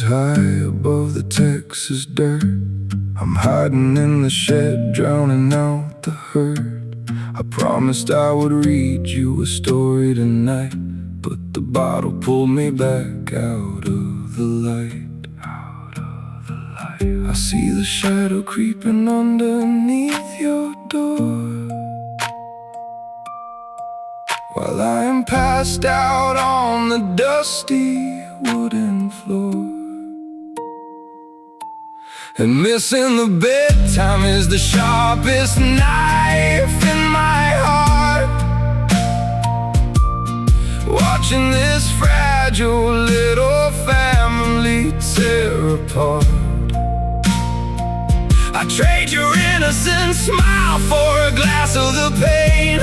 high above the Texas dirt. I'm hiding in the shed, drowning out the hurt. I promised I would read you a story tonight, but the bottle pulled me back out of the light. I see the shadow creeping underneath your door, while I am passed out on the dusty wooden floor. And missing the bedtime is the sharpest knife in my heart. Watching this fragile little family tear apart. I trade your innocent smile for a glass of the pain,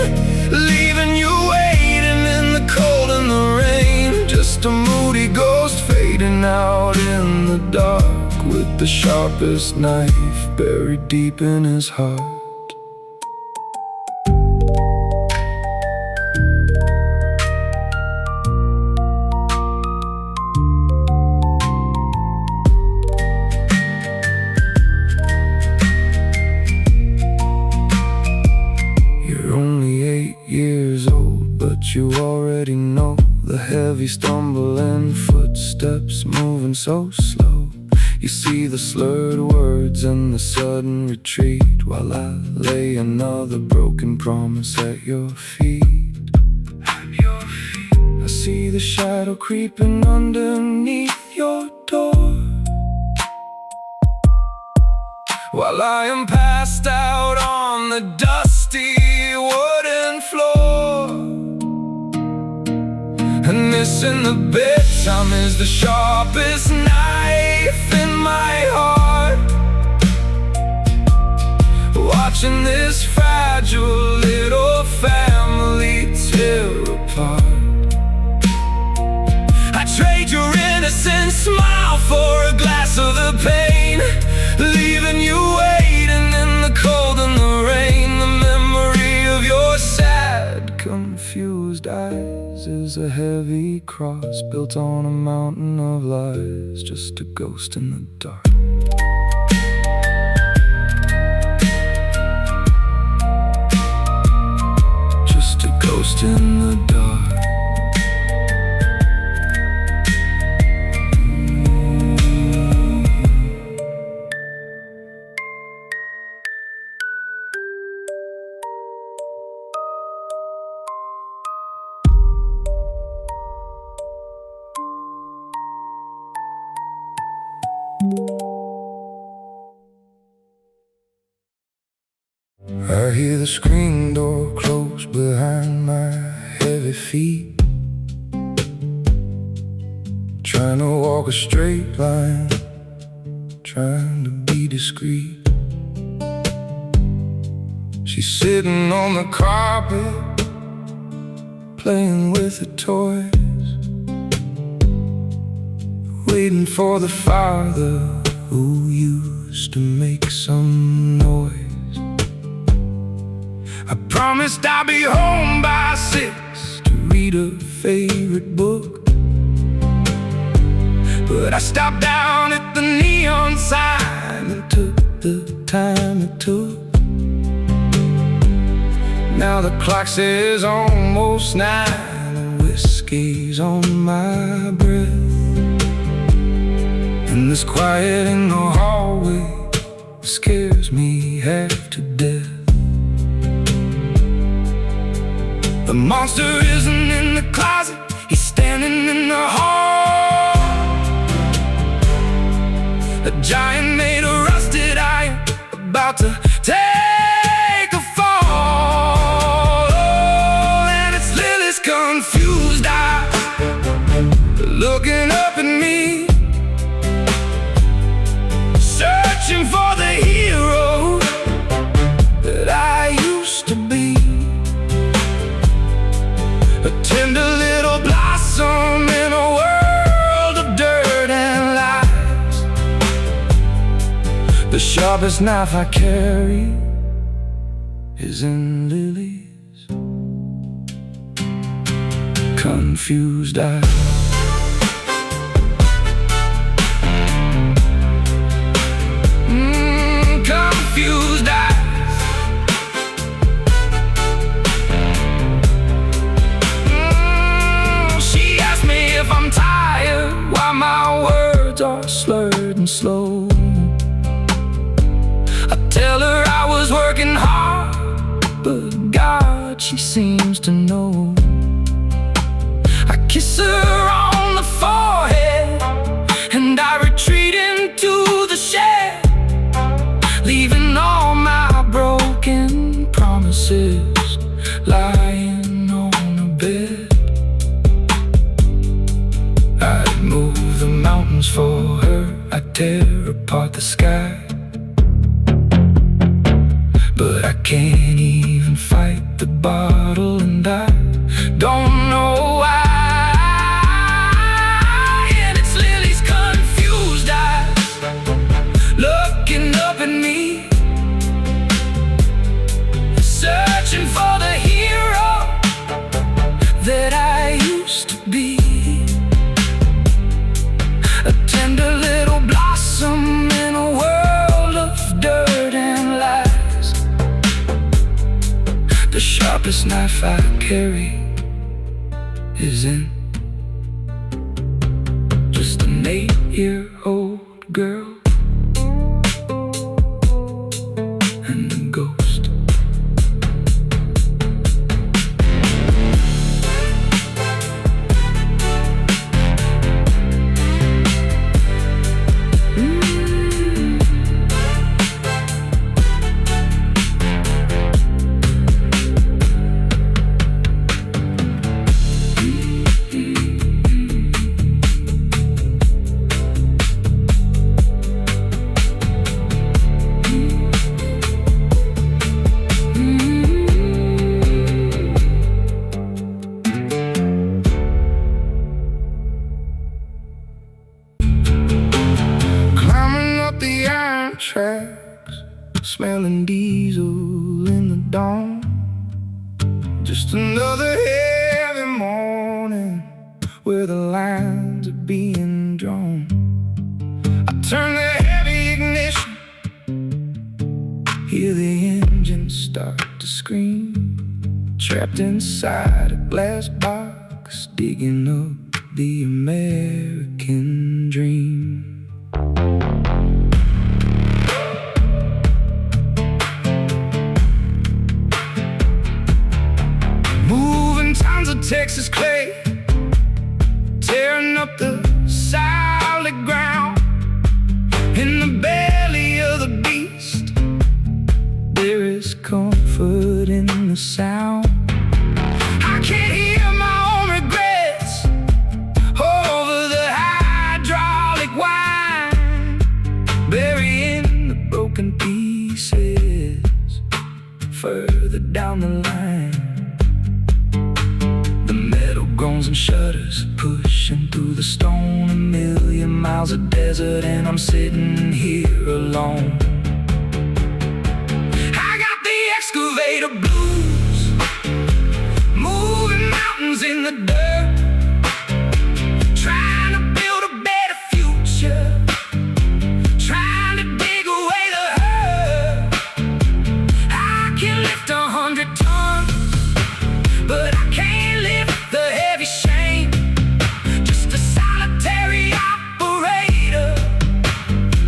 leaving you waiting in the cold and the rain. Just a moody ghost fading out in the dark, with the sharpest knife buried deep in his heart. You're only 8 years old, but you already know the heavy stumbling footsteps moving so slow. You see the slurred words and the sudden retreat, while I lay another broken promise at your feet. I see the shadow creeping underneath your door, while I am passed out on the dusty wooden floor. And missing the bedtime is the sharpest knife in my heart. Watching this fragile little family tear apart. I trade your innocent smile for a glass of the pain, leaving you waiting in the cold and the rain. The memory of your sad, confused eyes is a heavy cross built on a mountain of lies, just a ghost in the dark. Just a ghost in the dark. I hear the screen door close behind my heavy feet, trying to walk a straight line, trying to be discreet. She's sitting on the carpet, playing with her toys, waiting for the father who used to make some noise. I promised I'd be home by 6 to read her favorite book, but I stopped down at the neon sign and took the time it took. Now the clock says almost 9 and whiskey's on my breath, and this quiet in the hallway scares me half to death. The monster isn't in the closet, he's standing in the hall. A giant made of rusted iron, about to take a fall. Oh, and it's Lily's confused eyes looking up at me, searching for the hero that I used to be. A tender little blossom in a world of dirt and lies. The sharpest knife I carry is in Lily's confused eyes. heart, but God, she seems to know. I kiss her on the forehead, and I retreat into the shed, leaving all my broken promises lying on a bed. I'd move the mountains for her, I'd tear apart the sky, but I can't even fight the bottle, and I don't know why. And it's Lily's confused eyes looking up at me, searching for the hero that I used to be. A tender little blossom in a world of dirt and lies. The sharpest knife I carry is in just an 8-year-old girl and a ghost. Tracks, smelling diesel in the dawn. Just another heavy morning where the lines are being drawn. I turn the heavy ignition, hear the engine start to scream. Trapped inside a glass box, digging up the American dream. Tons of Texas clay, tearing up the solid ground. In the belly of the beast, there is comfort in the sound. I can't hear my own regrets over the hydraulic whine, burying the broken pieces further down the line. Groans and shudders pushing through the stone. 1,000,000 miles of desert, and I'm sitting here alone. I got the excavator blues, moving mountains in the dirt, trying to build a better future, trying to dig away the hurt. I can lift 100 tons, but I can't lift the heavy shame. Just a solitary operator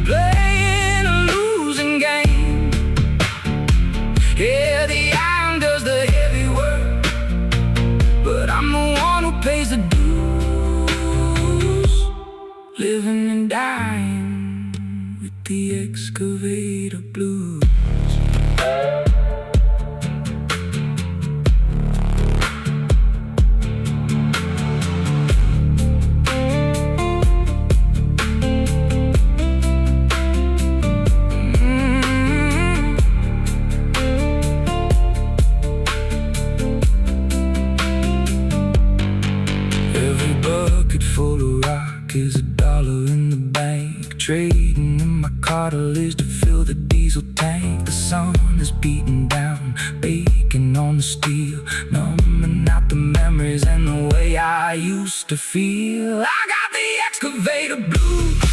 playing a losing game. Yeah, the iron does the heavy work, but I'm the one who pays the dues, living and dying with the excavator blues. Full of rock is $1 in the bank, trading in my cartilage to fill the diesel tank. The sun is beating down, baking on the steel, numbing out the memories and the way I used to feel. I got the excavator blues,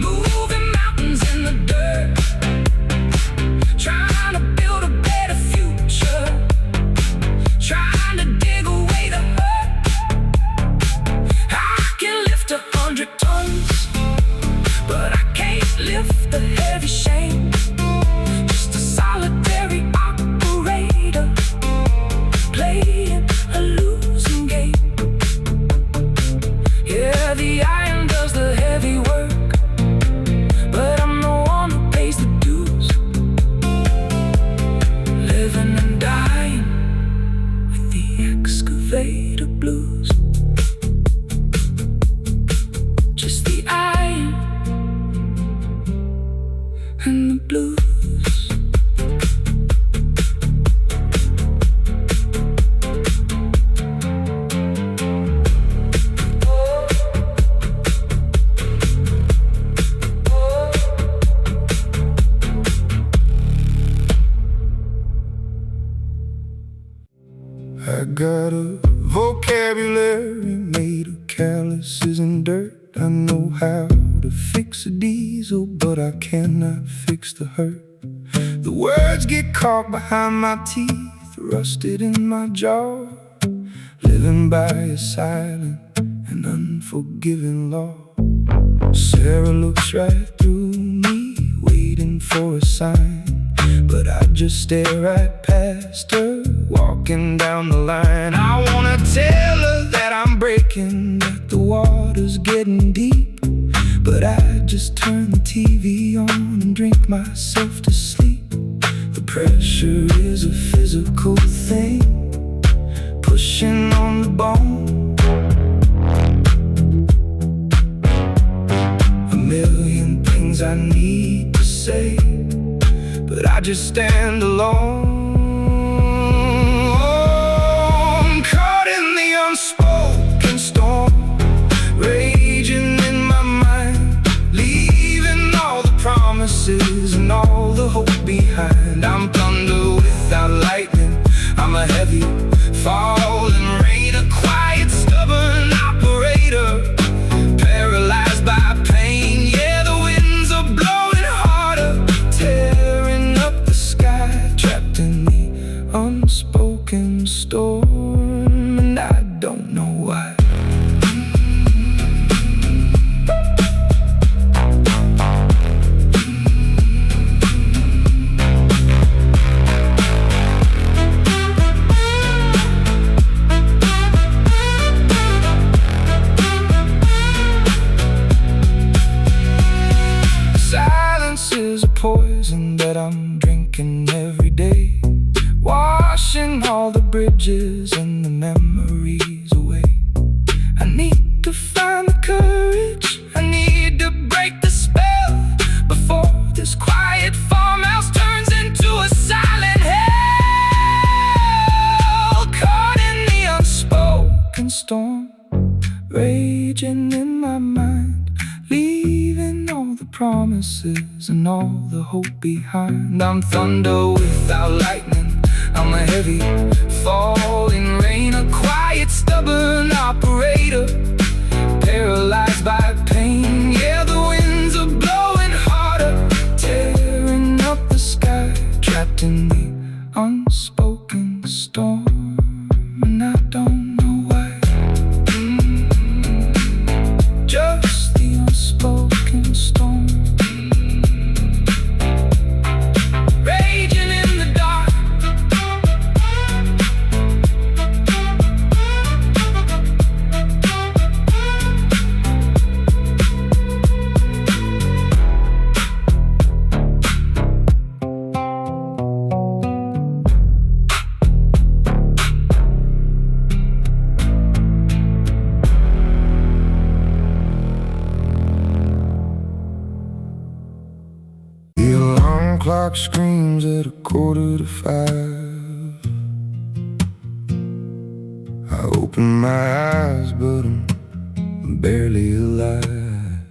moving mountains in the dirt, trying to build a better future, trying to dig away the hurt. 100 tons, but I can't lift the heavy shame. Just a solid I got a vocabulary made of calluses and dirt. I know how to fix a diesel, but I cannot fix the hurt. The words get caught behind my teeth, rusted in my jaw, living by a silent and unforgiving law. Sarah looks right through me, waiting for a sign, but I just stare right past her, walking down the line. I wanna tell her that I'm breaking, that the water's getting deep, but I just turn the TV on and drink myself to sleep. The pressure is a physical thing, pushing on the bone. A million things I need to say, but I just stand alone. Oh, I'm caught in the unspoken storm, raging in my mind, leaving all the promises and all the hope behind. I'm thunder without lightning, I'm a heavy falling rain, a quiet, stubborn operator, paralyzed by pain. Yeah, the winds are blowing harder, tearing up the sky, trapped in the unspoken storm, and I don't know why. Poison that I'm drinking every day, washing all the bridges and the memories away. I need to find the courage, I need to break the spell, before this quiet farmhouse turns into a silent hell. Caught in the unspoken storm, raging in my mind, leaving all the promises and all the hope behind. I'm thunder without lightning, I'm a heavy falling rain, a quiet, stubborn operator, paralyzed by pain. Yeah, the winds are blowing harder, tearing up the sky, trapped in the unspoken storm, and I don't know why. Just the unspoken storm, raging in the dark. The alarm clock screams at 4:45. I open my eyes, but I'm barely alive.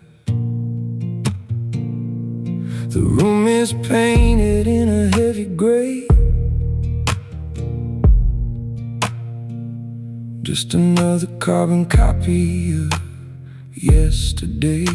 The room is painted in a heavy gray, just another carbon copy of yesterday.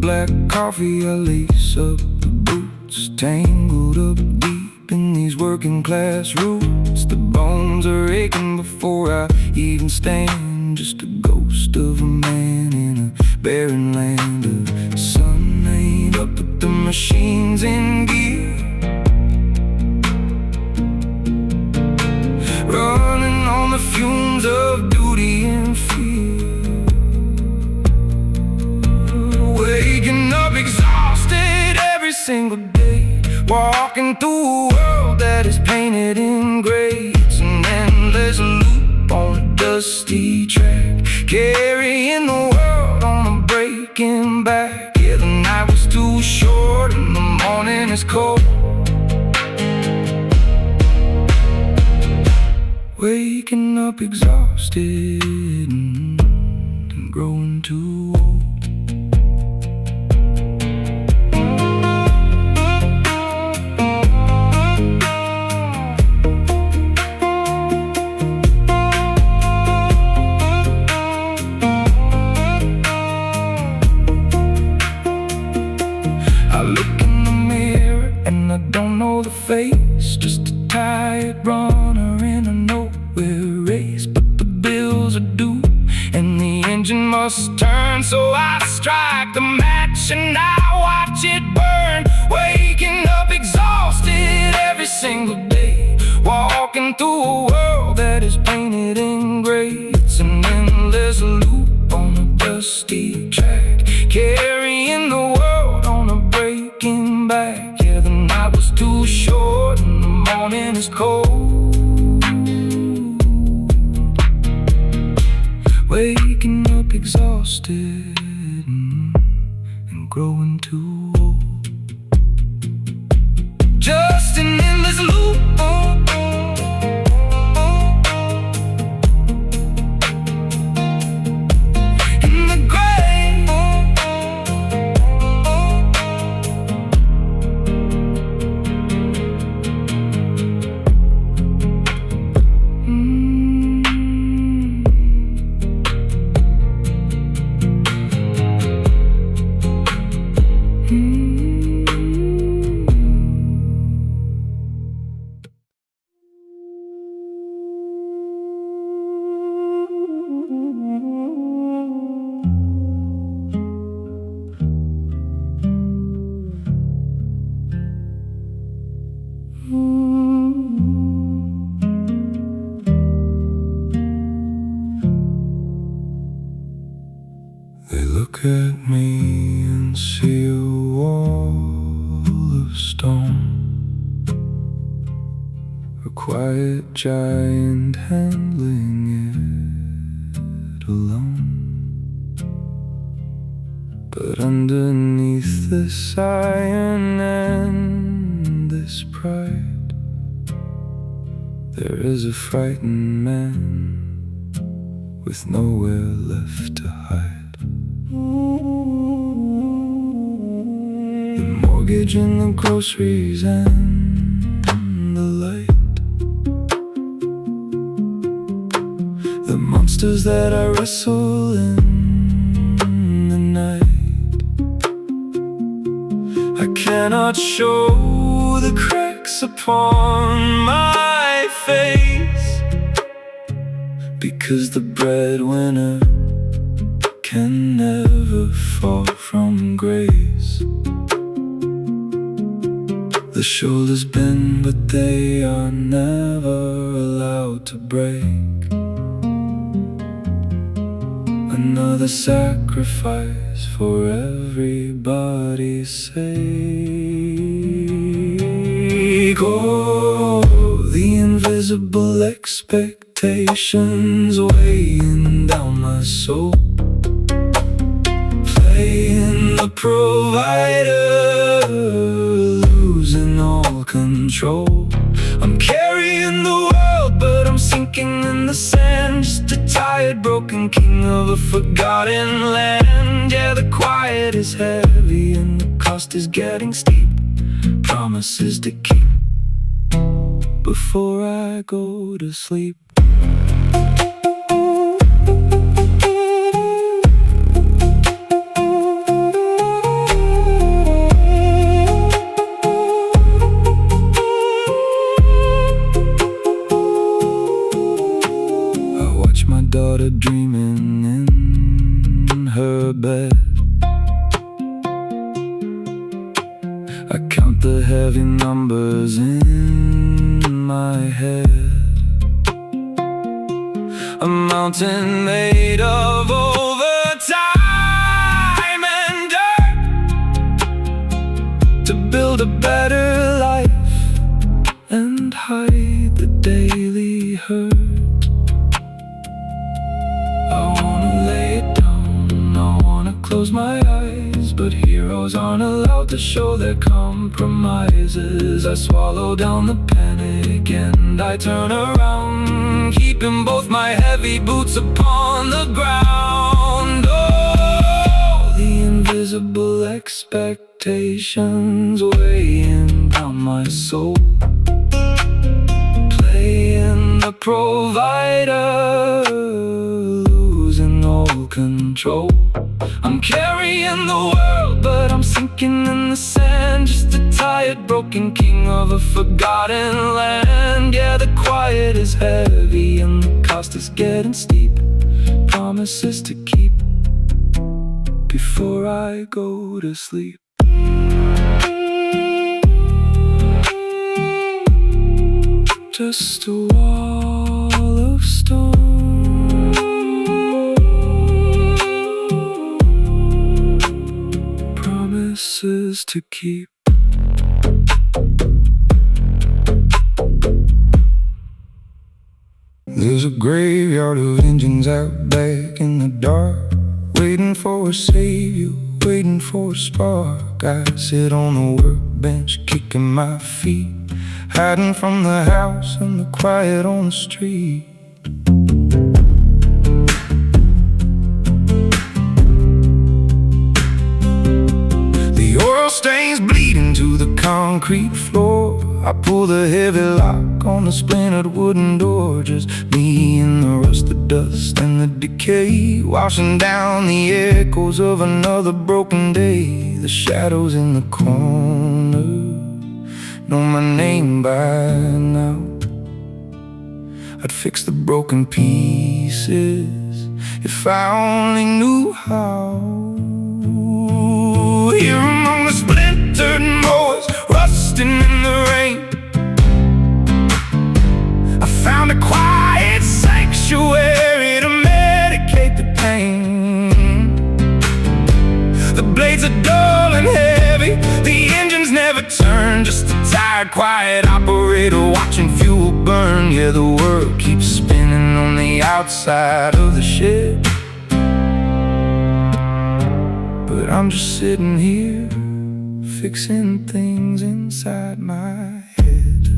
Black coffee, I lace up the boots, tangled up deep in these working class roots. The bones are aching before I even stand, just a ghost of a man in a barren land. The sun ain't up, but the machine's in gear, running on the fumes of duty and fear. Waking up exhausted every single day, walking through a world that is painted in gray. It's an endless loop on a dusty track, carrying the world on a breaking back. Yeah, the night was too short and the morning is cold. Waking up exhausted and growing too old. don't know the face, just a tired runner in a nowhere race. But the bills are due and the engine must turn, so I strike the match and I watch it burn. Waking up exhausted every single day, walking through a world that is painted in gray. It's an endless loop on a dusty track, carrying the world on a breaking back. Yeah, the night was too short and the morning is cold. Waking up exhausted and growing too old. Just an endless loop. In the gray. They look at me and see a wall of stone, a quiet giant handling it alone. But underneath this iron and this pride, there is a frightened man with nowhere left to hide. The mortgage and the groceries and the light, the monsters that I wrestle in the night. I cannot show the cracks upon my face, because the breadwinner can never fall from grace. The shoulders bend, but they are never allowed to break. Another sacrifice for everybody's sake. Oh, the invisible expectations weighing down my soul, playing the provider, losing all control. I'm carrying the world, but I'm sinking in the sand, just a tired, broken king of a forgotten land. Yeah, the quiet is heavy and the cost is getting steep. Promises to keep before I go to sleep. Daughter dreaming in her bed. I count the heavy numbers in my head. A mountain made of overtime and dirt, to build a better life and hide the daily hurt. Close my eyes, but heroes aren't allowed to show their compromises. I swallow down the panic and I turn around, keeping both my heavy boots upon the ground. Oh, the invisible expectations weighing down my soul, playing the provider, losing all control. I'm carrying the world, but I'm sinking in the sand. Just a tired, broken king of a forgotten land. Yeah, the quiet is heavy and the cost is getting steep. Promises to keep before I go to sleep. Just a wall of stone, promises to keep. There's a graveyard of engines out back in the dark, waiting for a savior, waiting for a spark. I sit on the workbench, kicking my feet, hiding from the house and the quiet on the street. The oil stains bleeding to the concrete floor. I pull the heavy lock on the splintered wooden door. Just me and the rust, the dust and the decay, washing down the echoes of another broken day. The shadows in the corner know my name by now. I'd fix the broken pieces if I only knew how. Here among the splintered mowers, rusting in the rain, I found a quiet sanctuary to medicate the pain. The blades are dull and heavy, the engines never turn. Just a tired, quiet operator watching fuel burn. Yeah, the world keeps spinning on the outside of the shed, but I'm just sitting here, fixing things inside my head.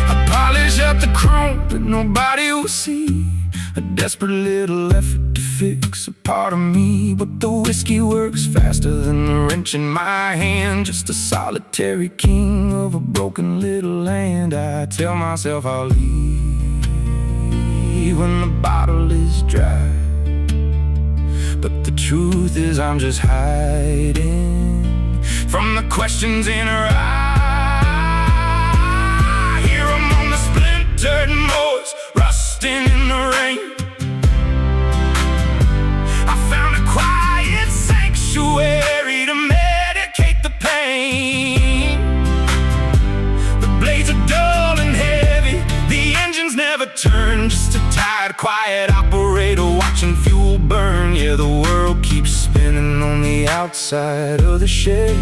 I polish up the chrome, but nobody will see. A desperate little effort to fix a part of me, but the whiskey works faster than the wrench in my hand. Just a solitary king of a broken little land. I tell myself I'll leave when the bottle is dry, but the truth is I'm just hiding from the questions in her eye. Here among the splintered mowers, rusting in the rain, I found a quiet sanctuary to medicate the pain. The blades are dull and heavy, the engines never turn. Just a tired, quiet operator watching fuel burn. Yeah, the world keeps spinning on the outside of the shed,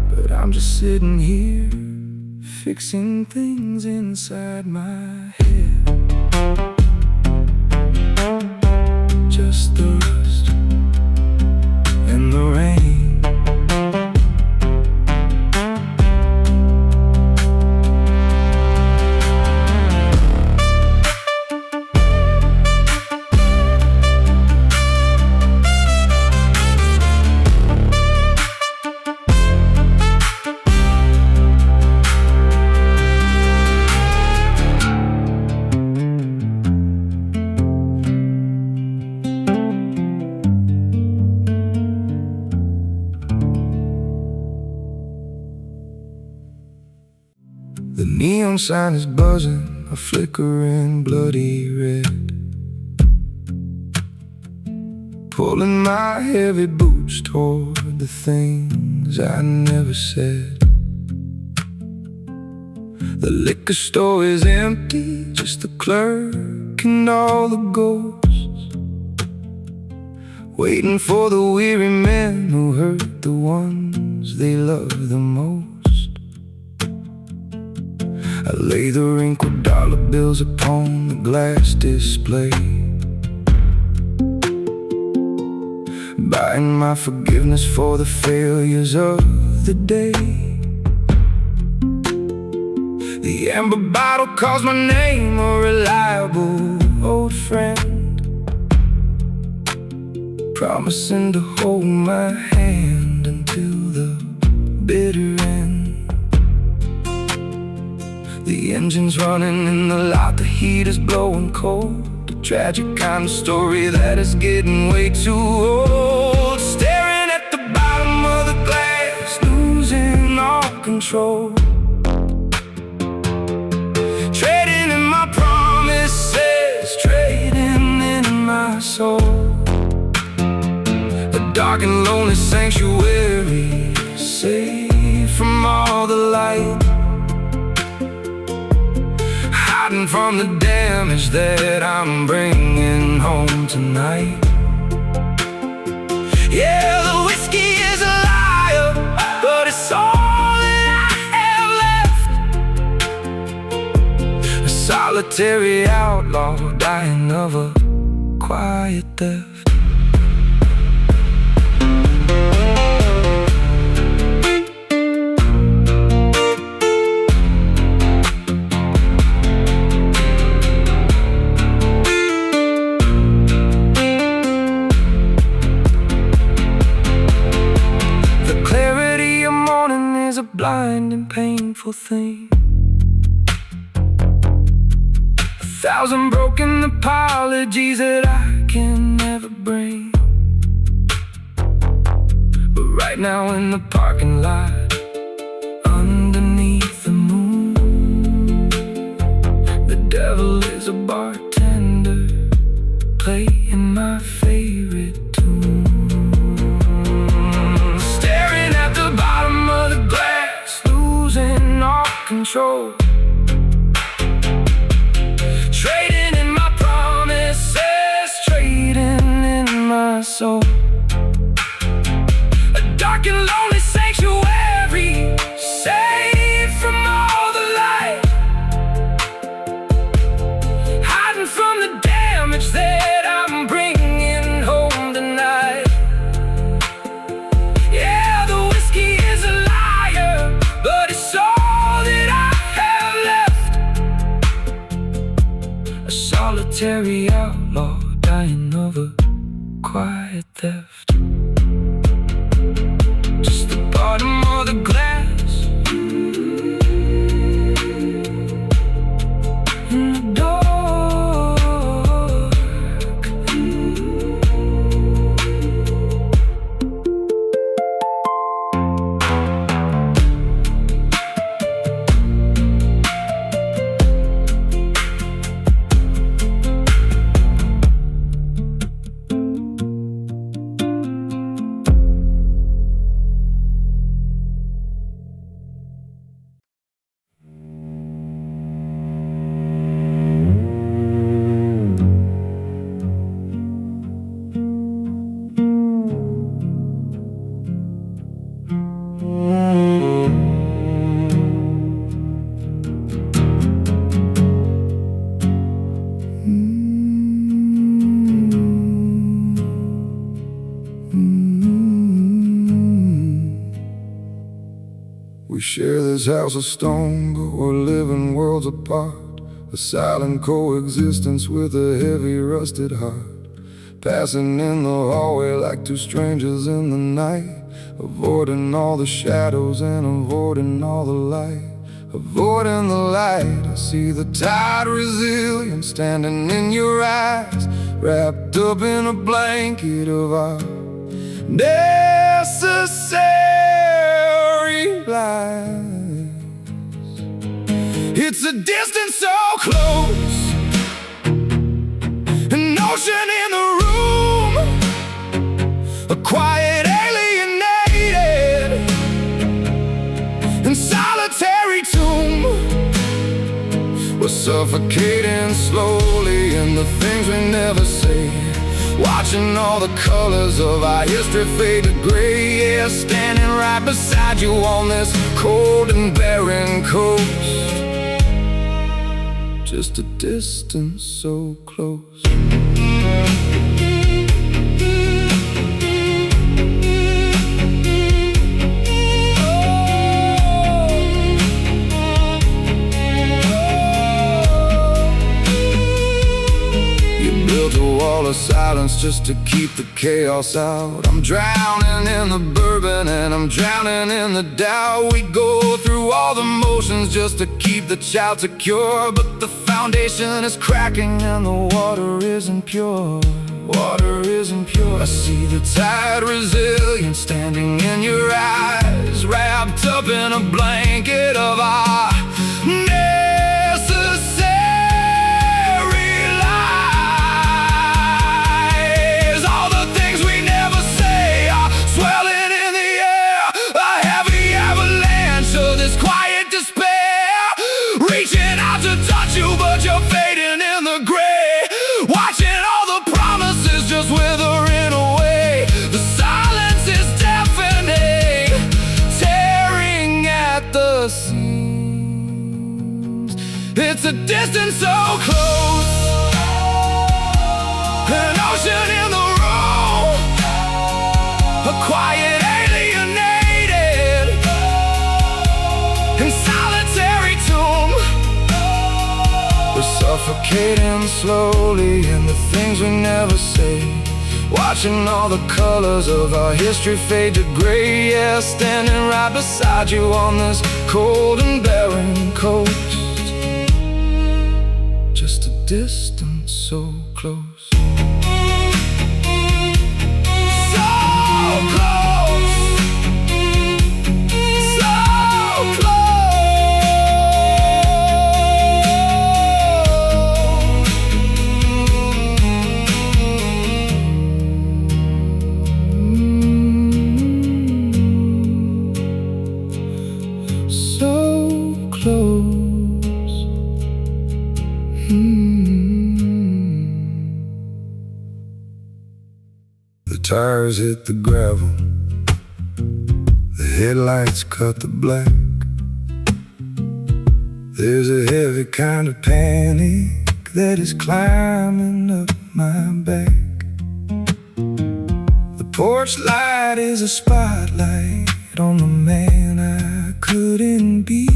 but I'm just sitting here, fixing things inside my head. Just the rust and the rain. The neon sign is buzzing, a flickering bloody red, pulling my heavy boots toward the things I never said. The liquor store is empty, just the clerk and all the ghosts, waiting for the weary men who hurt the ones they love the most. I lay the wrinkled dollar bills upon the glass display, buying my forgiveness for the failures of the day. The amber bottle calls my name, a reliable old friend, promising to hold my hand until the bitter end. The engine's running in the lot, the heat is blowing cold. A tragic kind of story that is getting way too old. Staring at the bottom of the glass, losing all control. Trading in my promises, trading in my soul. A dark and lonely sanctuary, safe from all the light, hiding from the damage that I'm bringing home tonight. Yeah, the whiskey is a liar, but it's all that I have left. A solitary outlaw dying of a quiet death. Blind and painful thing. 1,000 broken apologies that I can never bring. But right now in the parking lot, underneath the moon, the devil is a bartender playing my favorite tune. Staring at the bottom of the glass, losing all control. Trading in my promises, trading in my soul. A dark and lonely sanctuary, safe from all the light, hiding from the damage that I'm bringing home tonight. Yeah, the whiskey is a liar, but it's all that I have left. A solitary outlaw dying of a quiet theft. Just the bottom of the glass in the dark. We share this house of stone, but we're living worlds apart. A silent coexistence with a heavy rusted heart. Passing in the hallway like two strangers in the night, avoiding all the shadows and avoiding all the light. Avoiding the light, I see the tired resilience standing in your eyes, wrapped up in a blanket of our necessary lies. It's a distance so close, an ocean in the room, a quiet alienated and solitary tomb. We're suffocating slowly in the things we never say, watching all the colors of our history fade to gray. Yeah, standing right beside you on this cold and barren coast. Just a distance so close. You built a wall of silence just to keep the chaos out. I'm drowning in the bourbon and I'm drowning in the doubt. We go through all the motions just to keep the child secure, but the foundation is cracking and the water isn't pure. Water isn't pure. I see the tide resilient standing in your eyes, wrapped up in a blanket of our necessary lies. All the things we never say are swelling in the air, a heavy avalanche of this quiet despair, reaching out to touch you but you're fading in the gray, watching all the promises just withering away. The silence is deafening, tearing at the seams. It's a distance so close, an ocean in the room, a quiet alienated and solitary tomb. We're suffocating slowly in the things we never say, watching all the colors of our history fade to gray. Yeah, standing right beside you on this cold and barren coast, just a distance so close. So close, so close. The tires hit the gravel, the headlights cut the black. There's a heavy kind of panic that is climbing up my back. The porch light is a spotlight on the man I couldn't be.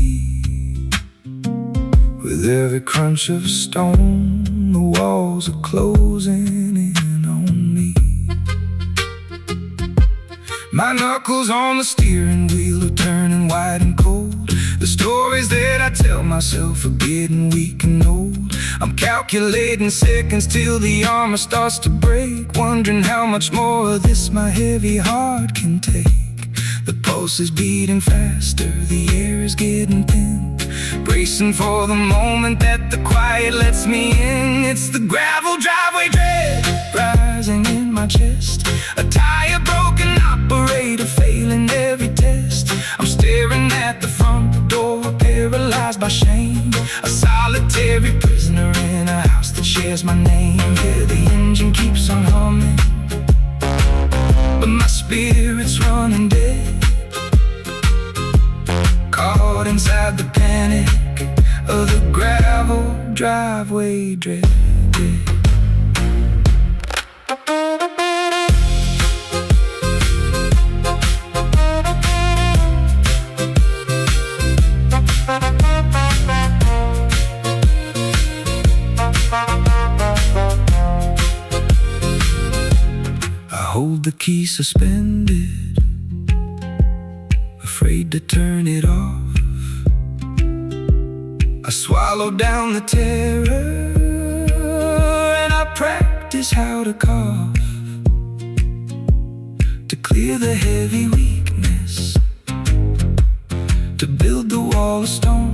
With every crunch of stone, the walls are closing in on me. My knuckles on the steering wheel are turning white and cold. The stories that I tell myself are getting weak and old. I'm calculating seconds till the armor starts to break, wondering how much more of this my heavy heart can take. The pulse is beating faster, the air is getting thin, bracing for the moment that the quiet lets me in. It's the gravel driveway dread rising in my chest, a tire broken, operator failing every test. I'm staring at the front door, paralyzed by shame, a solitary prisoner in a house that shares my name. Yeah, the engine keeps on humming, but my spirit's running dead, caught inside the panic of the gravel driveway dread. I hold the key suspended, afraid to turn it off. I swallow down the terror and I practice how to cough, to clear the heavy weakness, to build the wall of stone.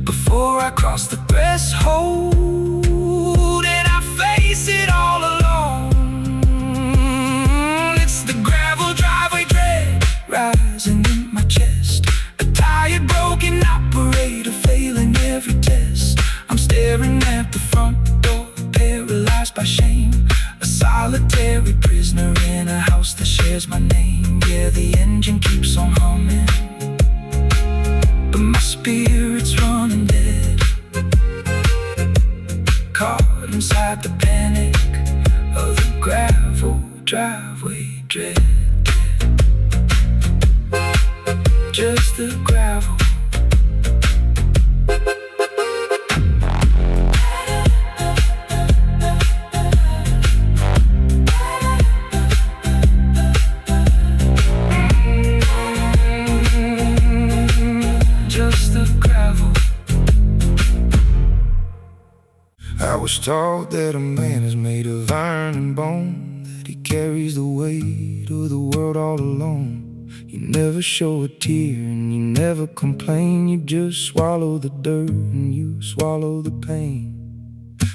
Before I cross the threshold and I face it all alone, it's the gravel driveway dread rising in my chest, a tired broken operator failing every test. I'm staring at the front door, paralyzed by shame, a solitary prisoner in a house that shares my name. Yeah, the engine keeps on humming, but my spirit's running dead, caught inside the panic of the gravel driveway dread. Just the gravel. taught that a man is made of iron and bone, that he carries the weight of the world all alone. You never show a tear and you never complain. You just swallow the dirt and you swallow the pain.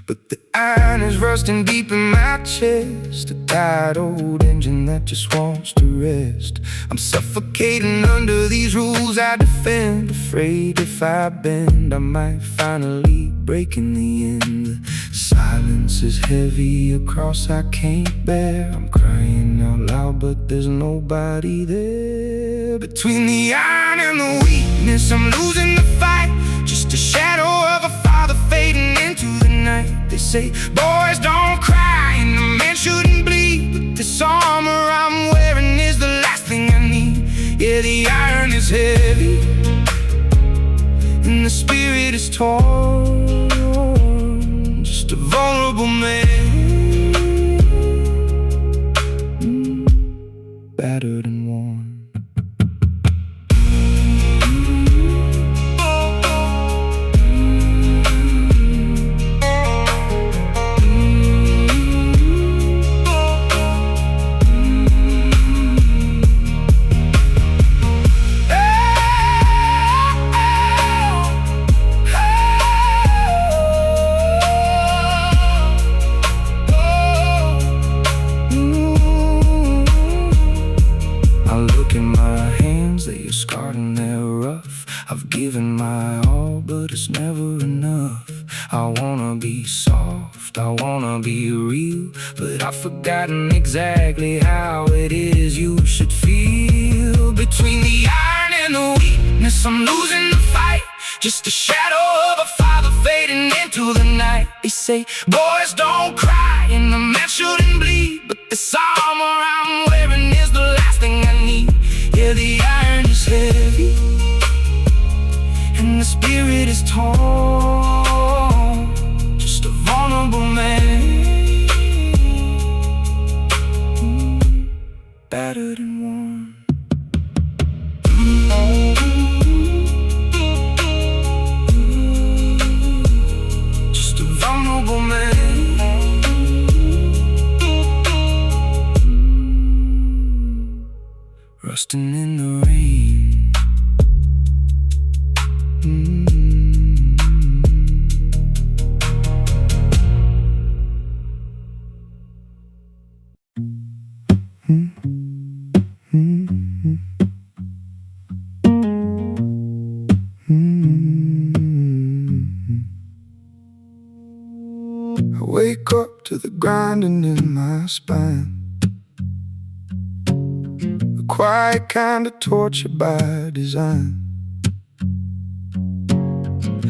But the iron is rusting deep in my chest, a tired old engine that just wants to rest. I'm suffocating under these rules I defend, afraid if I bend I might finally break in the end. The silence is heavy, a cross I can't bear. I'm crying out loud but there's nobody there. Between the iron and the weakness I'm losing the fight, just a shadow of a father fading into the night. They say boys don't cry and a man shouldn't bleed, but this armor I'm wearing is the last thing I need. Yeah, the iron is heavy and the spirit is torn, just a vulnerable man, battered and worn. I've given my all, but it's never enough. I wanna be soft, I wanna be real, but I've forgotten exactly how it is you should feel. Between the iron and the weakness, I'm losing the fight, just a shadow of a father fading into the night. They say boys don't cry and a man shouldn't bleed, but this armor I'm wearing is the last thing I need. Yeah, the iron is heavy and the spirit is torn, just a vulnerable man, battered and worn. Just a vulnerable man, rusting in the rain. I wake up to the grinding in my spine, a quiet kind of torture by design.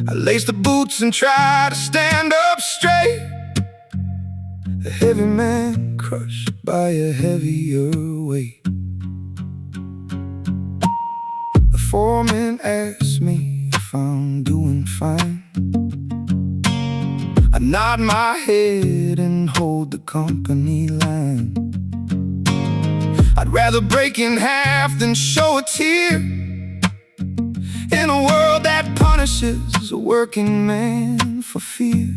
I lace the boots and try to stand up straight, a heavy man crushed by a heavier weight. The foreman asks me if I'm doing fine. I nod my head and hold the company line. I'd rather break in half than show a tear in a world that punishes a working man for fear.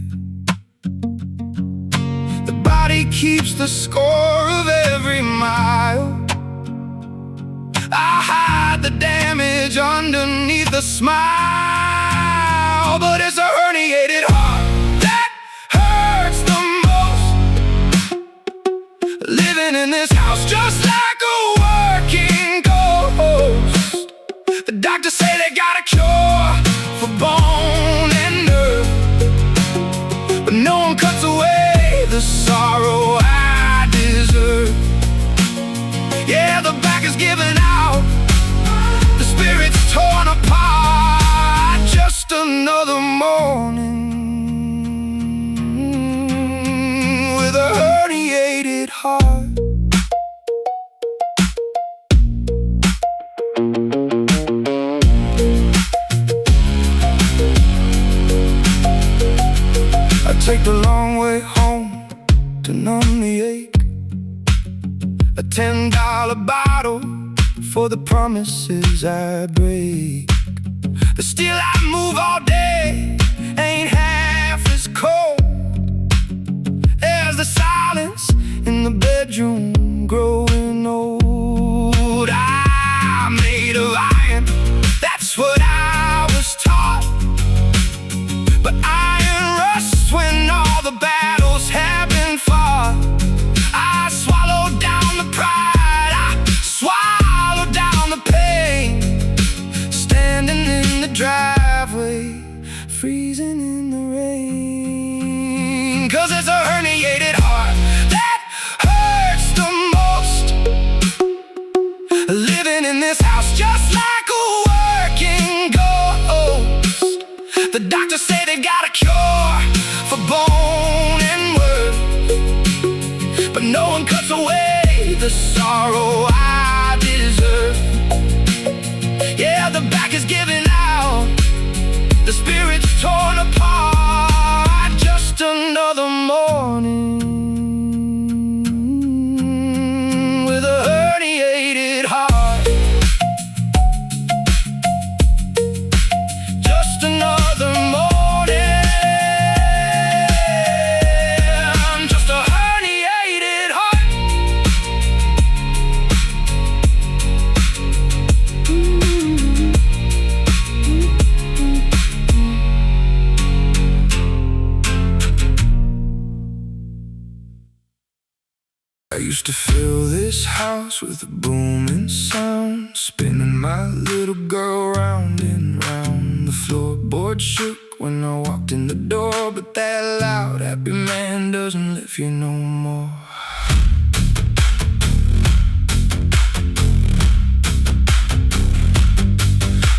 The body keeps the score of every mile. I hide the damage underneath a smile, but it's a herniated heart that hurts the most, living in this house just like a working ghost. The doctors say they got a cure for bone and nerve, but no one cuts away the sorrow I deserve. Yeah, the back is giving out, the spirit's torn apart. Just another morning with a herniated heart. I take the long way home to numb the ache, a $10 bottle for the promises I break. The steel I move all day ain't half as cold bedroom, growing old. I'm made of iron, that's what I was taught. But iron rusts when all the battles have been fought. I swallowed down the pride, I swallowed down the pain. Standing in the driveway, freezing in the rain. 'Cause it's a herniated heart that hurts the most. Living in this house just like a working ghost. The doctors say they got a cure for bone and word, but no one cuts away the sorrow I deserve. Yeah, the back is giving out, the spirit's torn apart. Just another morning with a herniated heart. Just another morning, just a herniated heart. I used to fill this house with a booming sound, spinning my little girl round and round. The floorboard shook when I walked in the door, but that loud, happy man doesn't live here no more.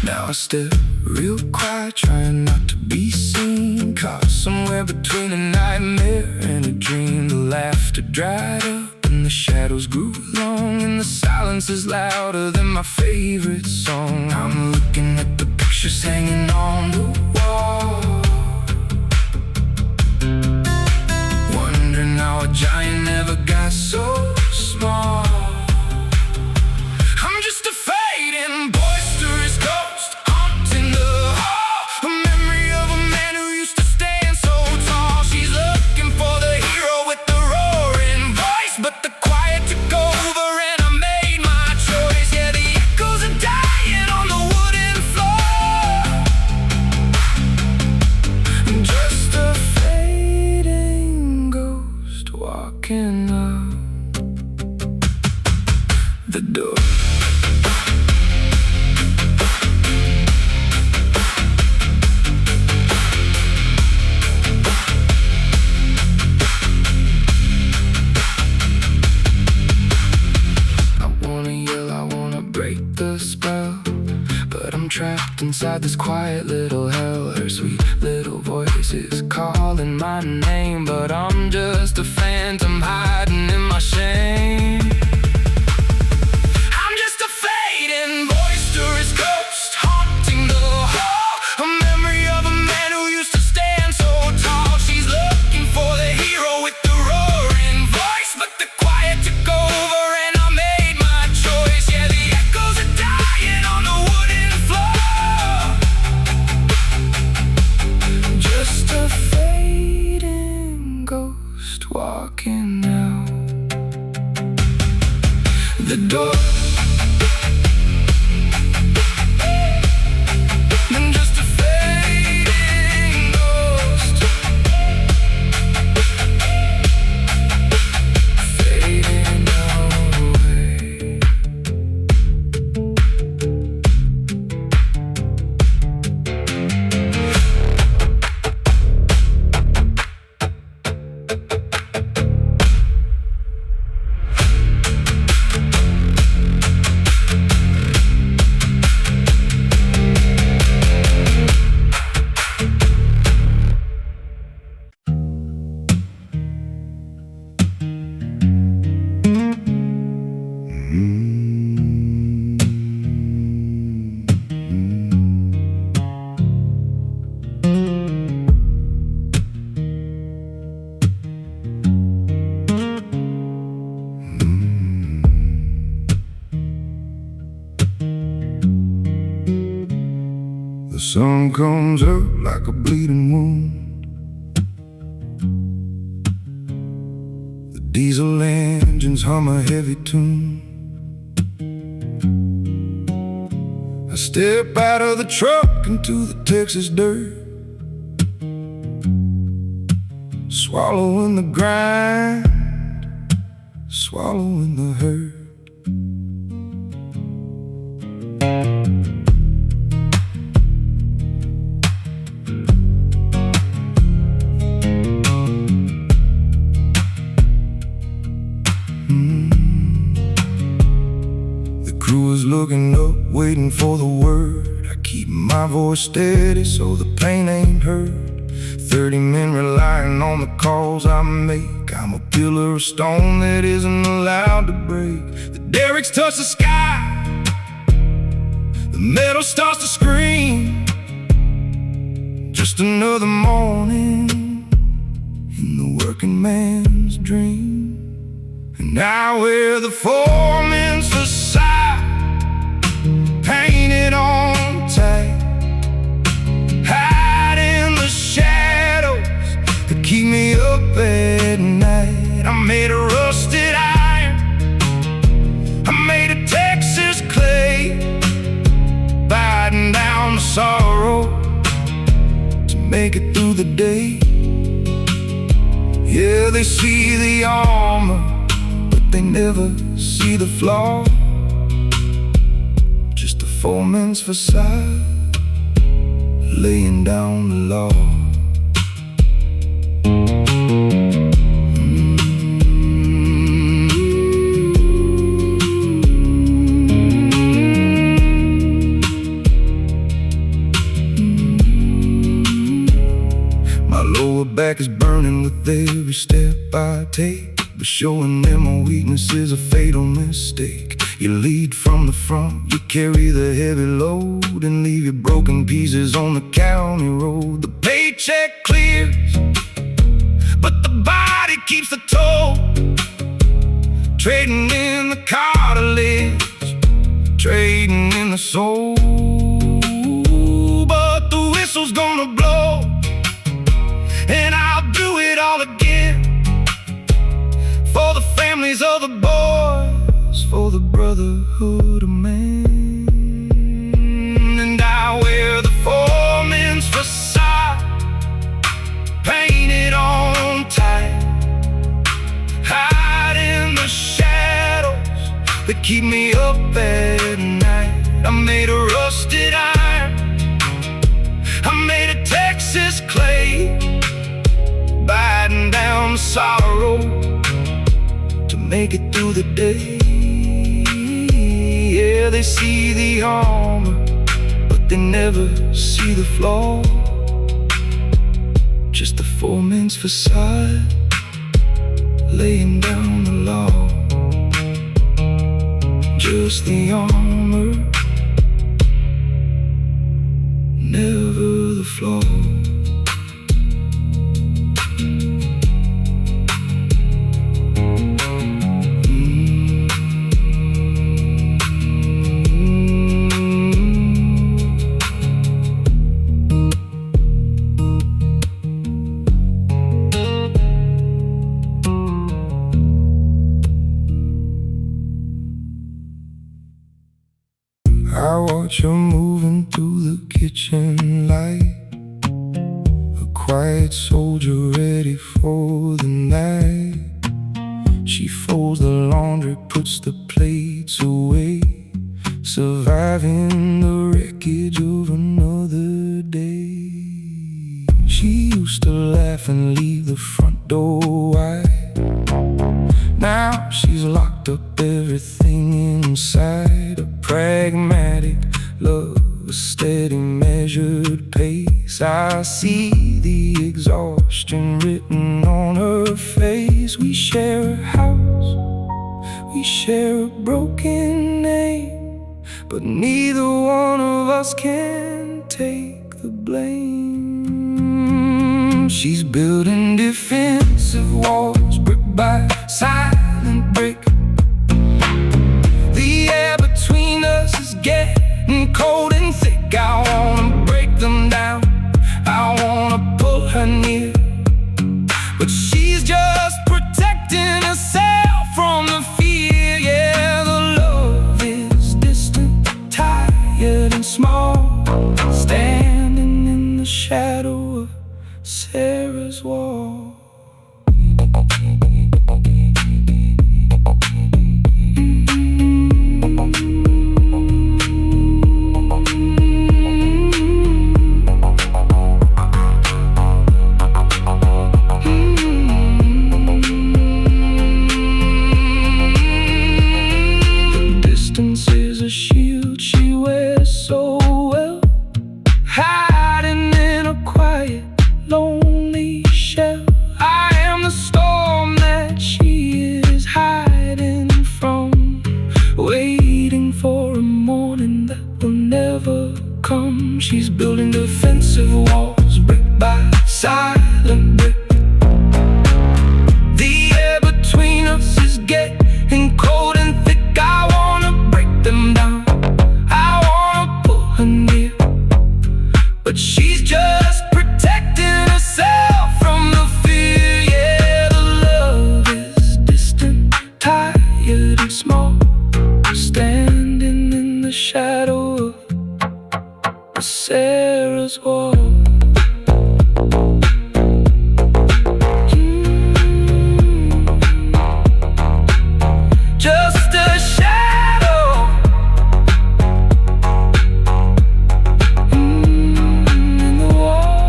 Now I step real quiet, trying not to be seen, caught somewhere between a nightmare and a dream. The laughter dried up and the shadows grew long, and the silence is louder than my favorite song. I'm looking at the pictures hanging on the wall, wondering how a giant never got so small. I'm just a fading, boisterous ghost haunting the hall, a memory of a man who used to stand so tall. She's looking for the hero with the roaring voice, but the quiet took over and I made my choice. Yeah, the echoes are dying on the wooden floor. Just a fading ghost walking out the door. The spell, but I'm trapped inside this quiet little hell. Her sweet little voice is calling my name, but I'm just a phantom hiding in my shame. I'm just a fading, boisterous ghost haunting the hall, a memory of a man who used to stand so tall. She's looking for the hero with the roaring voice, but the quiet took over and I made my choice. Yeah, the echoes are dying on the wooden floor. Just a fading ghost walking out the door. And just a fading ghost fading away. The sun comes up like a bleeding wound. The diesel engines hum a heavy tune. I step out of the truck into the Texas dirt, swallowing the grind, swallowing the hurt. The crew is looking up, waiting for the word. I keep my voice steady so the pain ain't heard. 30 men relying on the calls I make. I'm a pillar of stone that isn't allowed to break. The derricks touch the sky, the metal starts to scream. Just another morning in the working man's dream. And I wear the foreman's facade, painted on tight, hide in the shadows that keep me up at night. I'm made of rusted iron, I'm made of Texas clay, biting down the sorrow to make it through the day. Yeah, they see the armor, but they never see the flaw. Just a foreman's facade, laying down the law. My lower back is burning with every step I take, but showing them my weakness is a fatal mistake. You lead from the front, you carry the heavy load, and leave your broken pieces on the county road. The paycheck clears, but the body keeps the toll. Trading in the cartilage, trading in the soul. But the whistle's gonna blow, and I'll do it all again, for the families of the boys, for the brotherhood of man. And I wear the foreman's facade, painted on tight, hide in the shadows that keep me up at night. I'm made of rusted iron, I'm made of Texas clay, biting down sorrow to make it through the day. Yeah, they see the armor, but they never see the flaw. Just the foreman's facade, laying down the law. Just the armor, never the flaw. I watch her moving through the kitchen light, a quiet soldier ready for the night. She folds the laundry, puts the plates away, surviving the wreckage of another day. She used to laugh and leave the front door wide. Now she's locked up everything inside. A pragmatic love, a steady measured pace. I see the exhaustion written on her face. We share a house, we share a broken name, but neither one of us can take the blame. She's building defensive walls, brick by silent brick. The air between us is getting cold and thick. I wanna break them down, I wanna pull her near, but she's just protecting us tired and small, standing in the shadow of Sarah's wall. Shield she wears so well, hiding in a quiet, lonely shell. I am the storm that she is hiding from, waiting for a morning that will never come. She's building defensive walls, brick by silent brick. The air between us is getting cold and thick. I wanna break them down, I wanna pull her near, but she's just protecting herself from the fear. Yeah, the love is distant, tired and small, standing in the shadow of Sarah's wall. Just a shadow in the wall.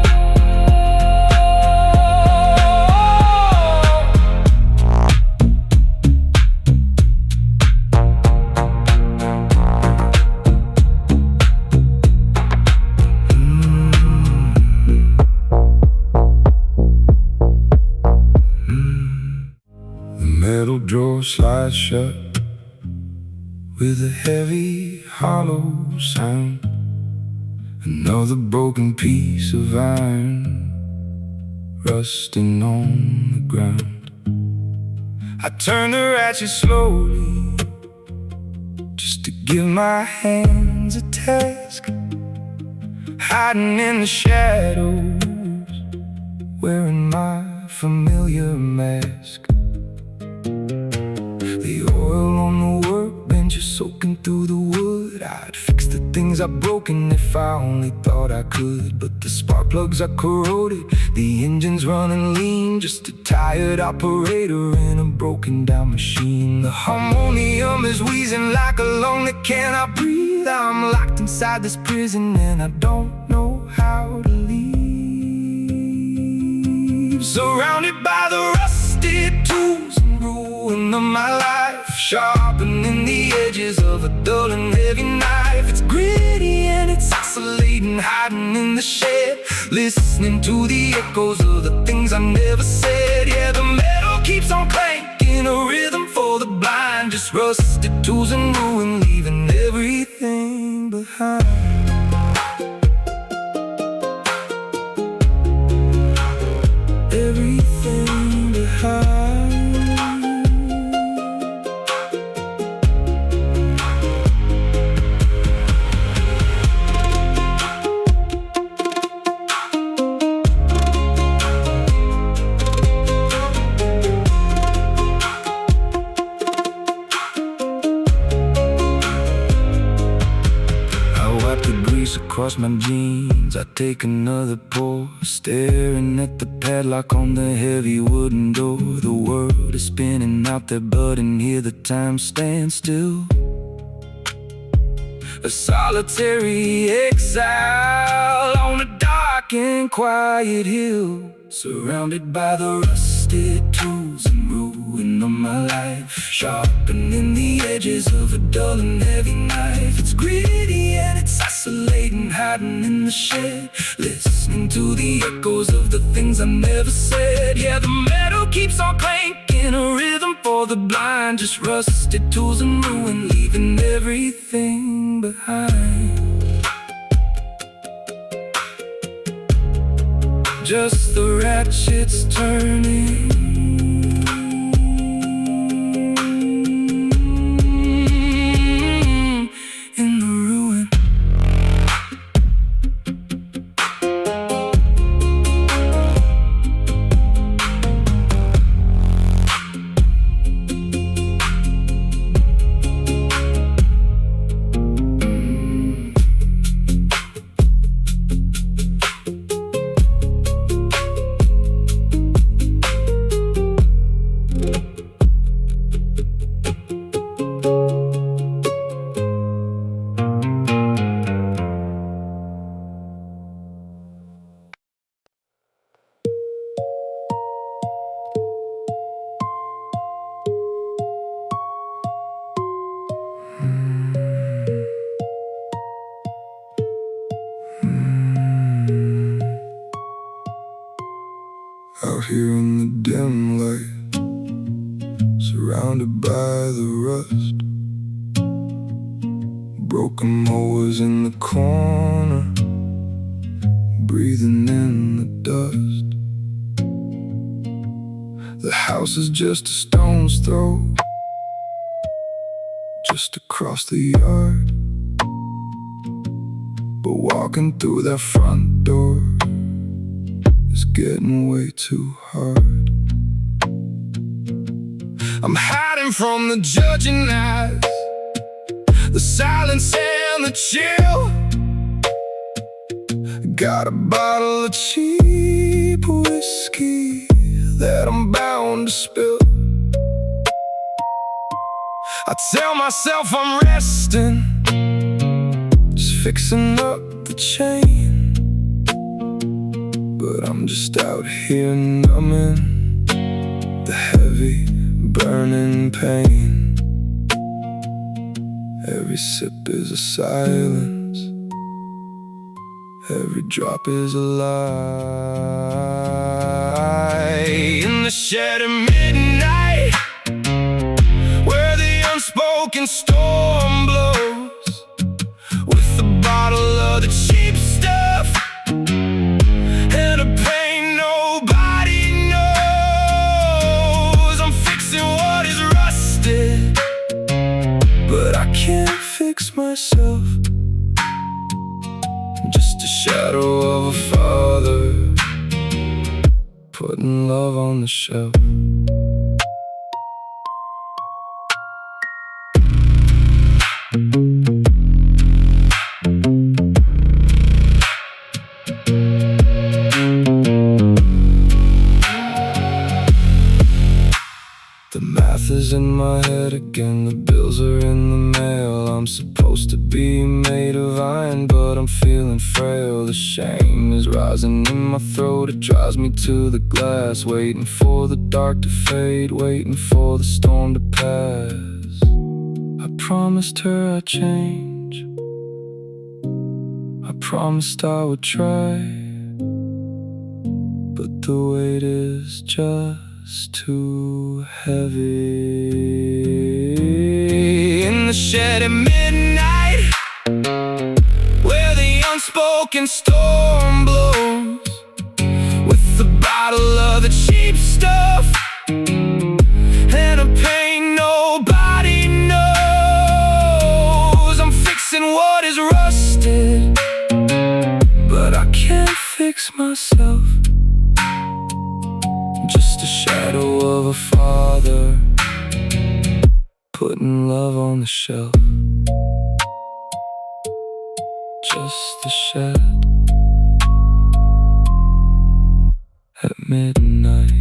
The metal drawer slides shut with a heavy, hollow sound. Another broken piece of iron rusting on the ground. I turn the ratchet slowly, just to give my hands a task. Hiding in the shadows, wearing my familiar mask. The oil on the workbench is soaking through the wood. I'd fix the things I've broken if I only thought I could. But the spark plugs are corroded, the engine's running lean. Just a tired operator in a broken down machine. The harmonium is wheezing like a lung that cannot breathe. I'm locked inside this prison and I don't know how to leave. Surrounded by the rusted tools and ruin of my life, sharpening the edges of a dull and heavy knife. It's gritty and it's oscillating, hiding in the shed, listening to the echoes of the things I never said. Yeah, the metal keeps on clanking, a rhythm for the blind. Just rusted tools and ruin, leaving everything behind. Everything behind. Across my jeans, I take another pour, staring at the padlock on the heavy wooden door. The world is spinning out there, but in here the time stands still. A solitary exile on a dark and quiet hill, surrounded by the rusted tools and ruin of my life, sharpening the edges of a dull and heavy knife. It's gritty and it's oscillating, hiding in the shed, listening to the echoes of the things I never said. Yeah, the metal keeps on clanking, a rhythm for the blind. Just rusted tools and ruin, leaving everything behind. Just the ratchets turning, in the ruin. here in the dim light, surrounded by the rust. Broken mowers in the corner, breathing in the dust. The house is just a stone's throw, just across the yard. But walking through that front door is getting way too hard. I'm hiding from the judging eyes, the silence and the chill. Got a bottle of cheap whiskey that I'm bound to spill. I tell myself I'm resting, just fixing up the chain, but I'm just out here numbing the heavy, burning pain. Every sip is a silence, every drop is a lie. In the shed at midnight, where the unspoken storm blows, with a bottle of the cheap stuff and a pain nobody knows. I'm fixing what is rusted, but I can't fix myself. Just a shadow of a father, putting love on the shelf. The math is in my head again, the bills are in the mail. I'm supposed to be made of iron, but I'm feeling frail. The shame is rising in my throat, it drives me to the glass. Waiting for the dark to fade, waiting for the storm to pass. I promised her I'd change, I promised I would try, but the weight is just too heavy. In the shed at midnight, where the unspoken storm blows, with the bottle of the cheap stuff and a pain nobody knows. I'm fixing what is rusted, but I can't fix myself. Just a shadow of a father, putting love on the shelf. Just a shed at midnight.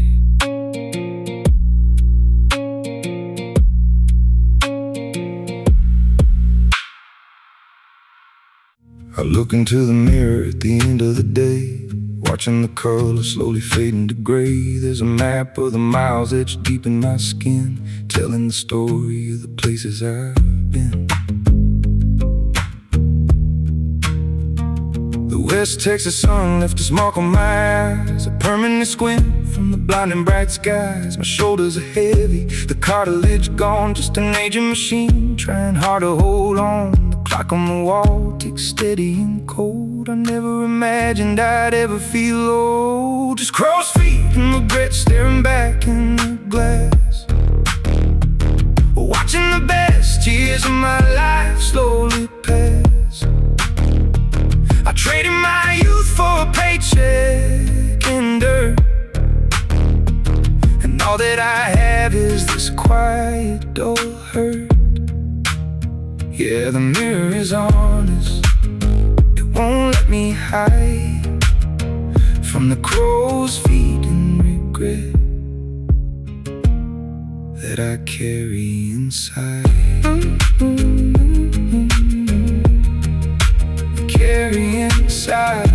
I look into the mirror at the end of the day, watching the color slowly fading to gray. There's a map of the miles etched deep in my skin, telling the story of the places I've been. The West Texas sun left its mark on my eyes, a permanent squint from the blinding bright skies. My shoulders are heavy, the cartilage gone, just an aging machine trying hard to hold on. The clock on the wall ticks steady and cold. I never imagined I'd ever feel old. Just crow's feet and regret staring back in the glass, watching the best years of my life slowly pass. I traded my youth for a paycheck and dirt, and all that I have is this quiet, dull hurt. Yeah, the mirror is honest, it won't let me hide from the crow's feet and regret that I carry inside. Carry inside.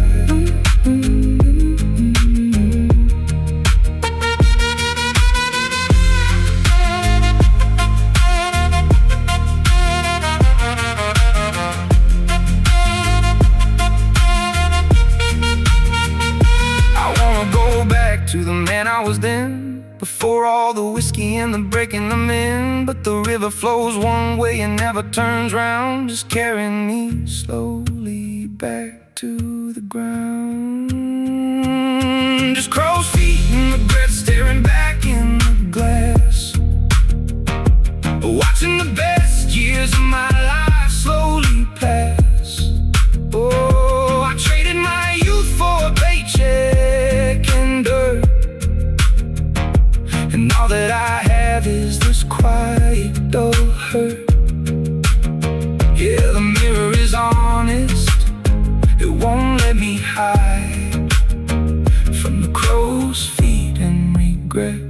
I wanna go back to the man I was whiskey and the breaking them in. But the river flows one way and never turns round, just carrying me slowly back to the ground. Just crow's feet and regret staring back in the glass, watching the best years of my life slowly pass. Oh, I traded my youth for a paycheck and dirt, and all that I have is this quiet, dull hurt. Yeah, the mirror is honest, it won't let me hide from the crow's feet and regret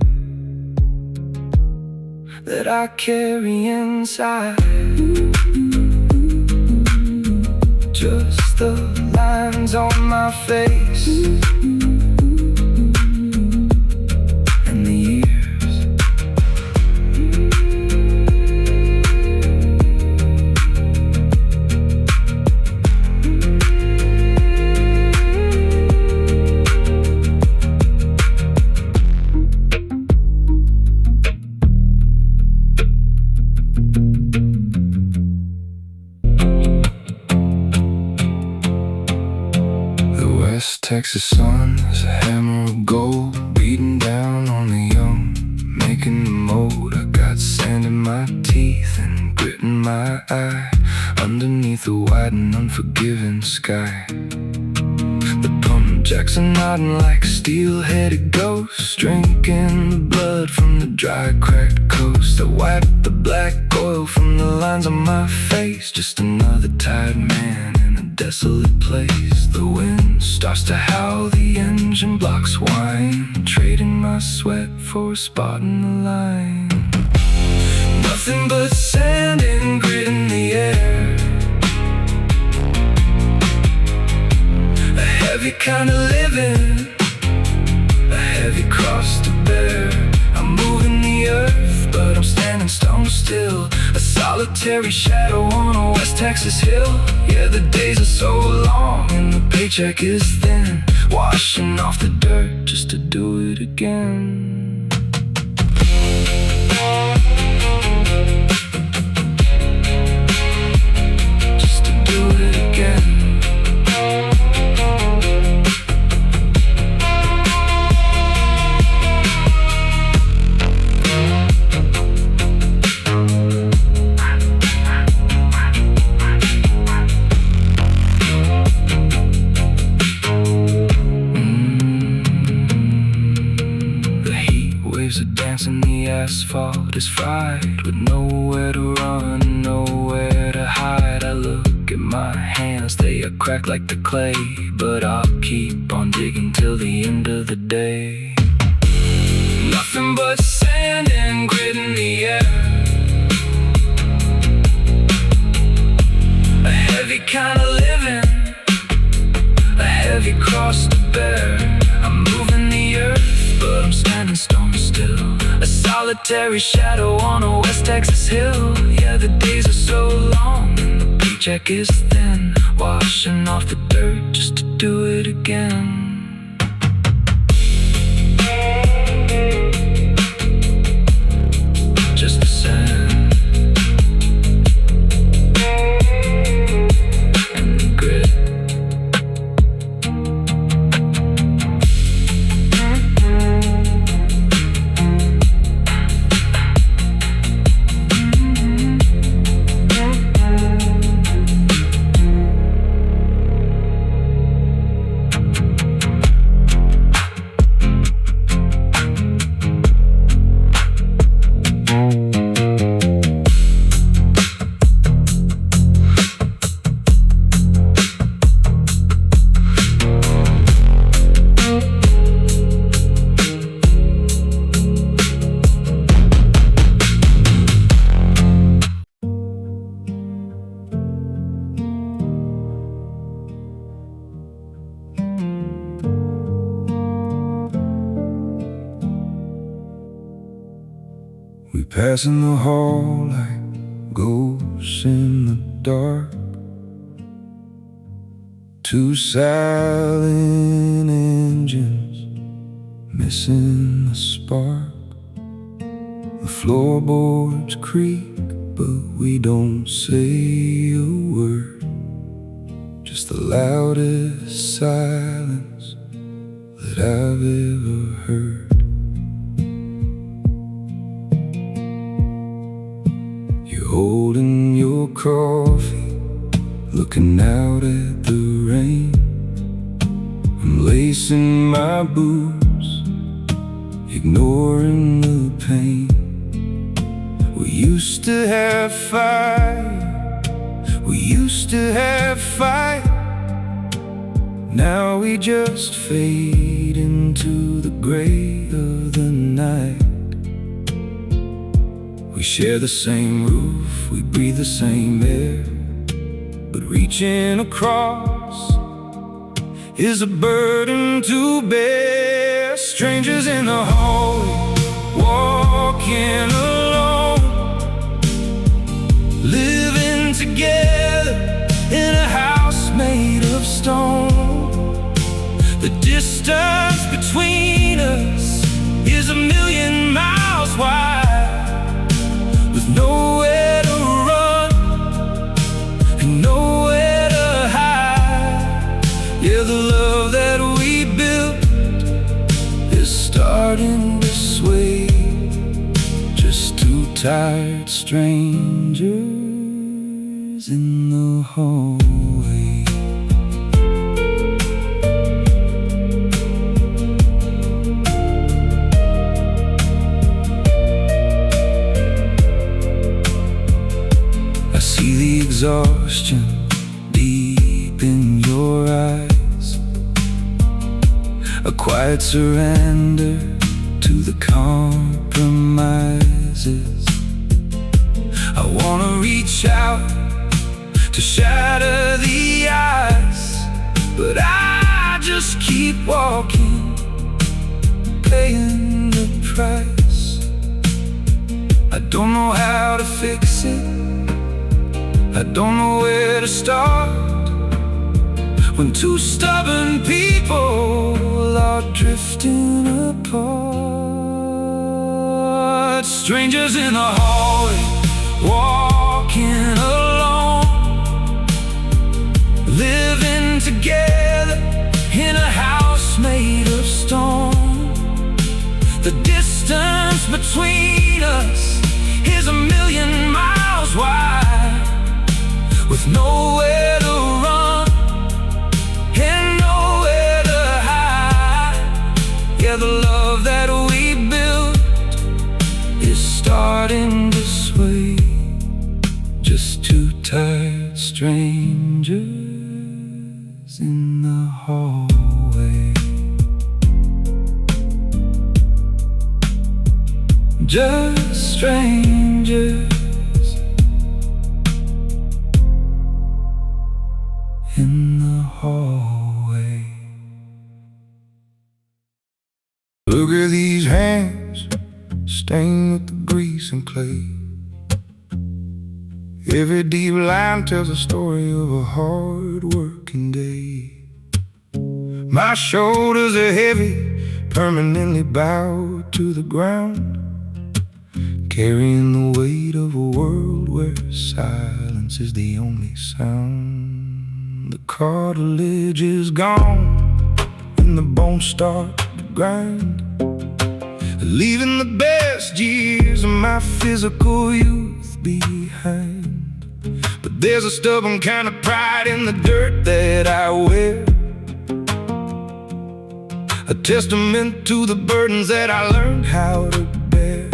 that I carry inside. Just the lines on my face and the years. Texas sun is a hammer of gold, beating down on the young, making the mold. I got sand in my teeth and grit in my eye, underneath the wide and unforgiving sky. The pump jacks are nodding like steel-headed ghosts, drinking the blood from the dry, cracked coast. I wipe the black oil from the lines on my face, just another tired man in a desolate place. The wind starts to howl, the engine blocks whine, trading my sweat for a spot in the line. Nothing but sand and grit in the air, a heavy kind of living, a heavy cross to bear. I'm moving the earth, but I'm standing stone still, a solitary shadow on a West Texas hill. Yeah, the days are so long and the paycheck is thin, washing off the dirt just to do it again. Just to do it again. And the asphalt is fried, with nowhere to run, nowhere to hide. I look at my hands, they are cracked like the clay, but I'll keep on digging till the end of the day. Nothing but sand and grit in the air, a heavy kind of living, a heavy cross to bear. I'm moving the earth, but I'm standing stone still, a solitary shadow on a West Texas hill. Yeah, the days are so long and the paycheck is thin, washing off the dirt just to do it again. Just the sand and the grit. We pass in the hall like ghosts in the dark, two silent engines missing the spark. floorboards creak, but we don't say a word. Just the loudest silence that I've ever heard. You're holding your coffee, looking out at the rain. I'm lacing my boots, ignoring the pain. We used to have fire, we used to have fight. Now we just fade into the gray of the night. We share the same roof, we breathe the same air, but reaching across is a burden to bear. Strangers in the hallway, walking alone, living together in a house made of stone. The distance between us is 1,000,000 miles wide, with nowhere to run and nowhere to hide. Yeah, the love that we built is starting to sway. Just two tired strangers in the hallway. I see the exhaustion deep in your eyes, a quiet surrender to the compromises. I wanna reach out to shatter the ice, but I just keep walking, paying the price. I don't know how to fix it, I don't know where to start, when two stubborn people are drifting apart. Strangers in the hallway, walking alone, living together in a house made of stone. The distance between us is 1,000,000 miles wide, with nowhere to run and nowhere to hide. Yeah, the love that we built is starting to sway. Just two tired strangers in the hallway. Just strangers in the hallway. Look at these hands, stained with the grease and clay. Every deep line tells a story of a hard-working day. My shoulders are heavy, permanently bowed to the ground, carrying the weight of a world where silence is the only sound. The cartilage is gone and the bones start to grind, leaving the best years of my physical youth behind. But there's a stubborn kind of pride in the dirt that I wear, a testament to the burdens that I learned how to bear.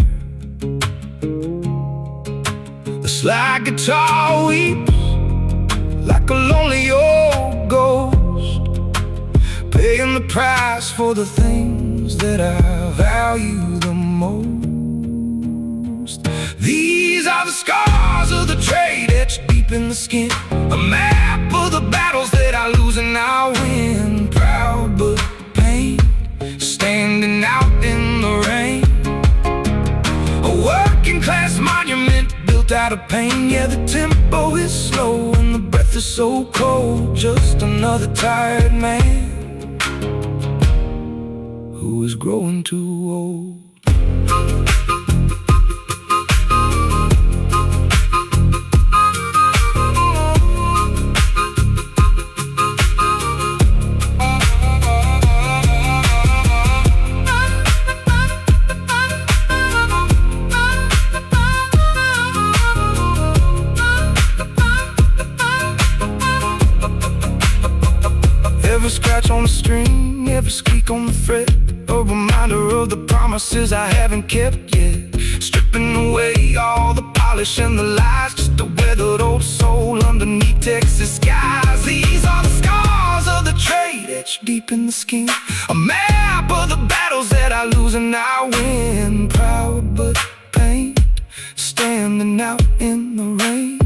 The slide guitar weeps like a lonely old ghost, paying the price for the things that I value the most. These are the scars of the trade etched deep in the skin, a map of the battles that I lose and I win. Proud but pained, standing out in the rain, a working class monument built out of pain. Yeah, the tempo is slow and the breath is so cold. Just another tired man who is growing too old. Every scratch on the string, every squeak on the fret, a reminder of the promises I haven't kept yet. Stripping away all the polish and the lies, just a weathered old soul underneath Texas skies. These are the scars of the trade etched deep in the skin, a map of the battles that I lose and I win. Proud but pain, standing out in the rain,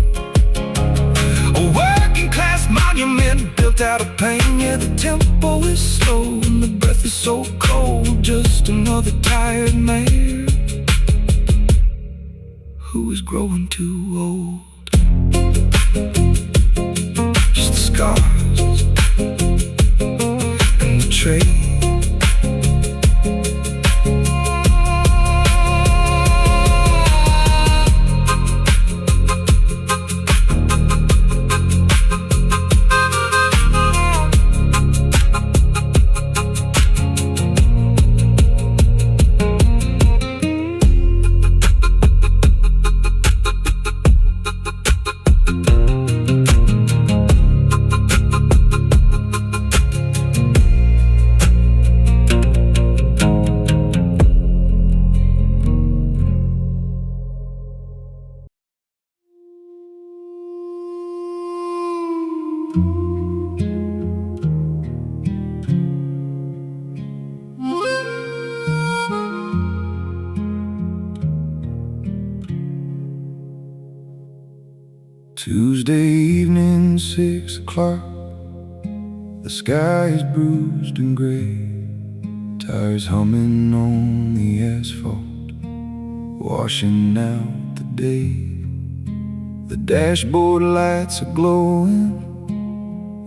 a working class monument built out of pain. Yeah, the tempo is slow and the breath is so cold. Just another tired man who is growing too old. Just the scars and the trade. Tuesday evening, 6 o'clock. The sky is bruised and gray, tires humming on the asphalt, washing out the day. The dashboard lights are glowing,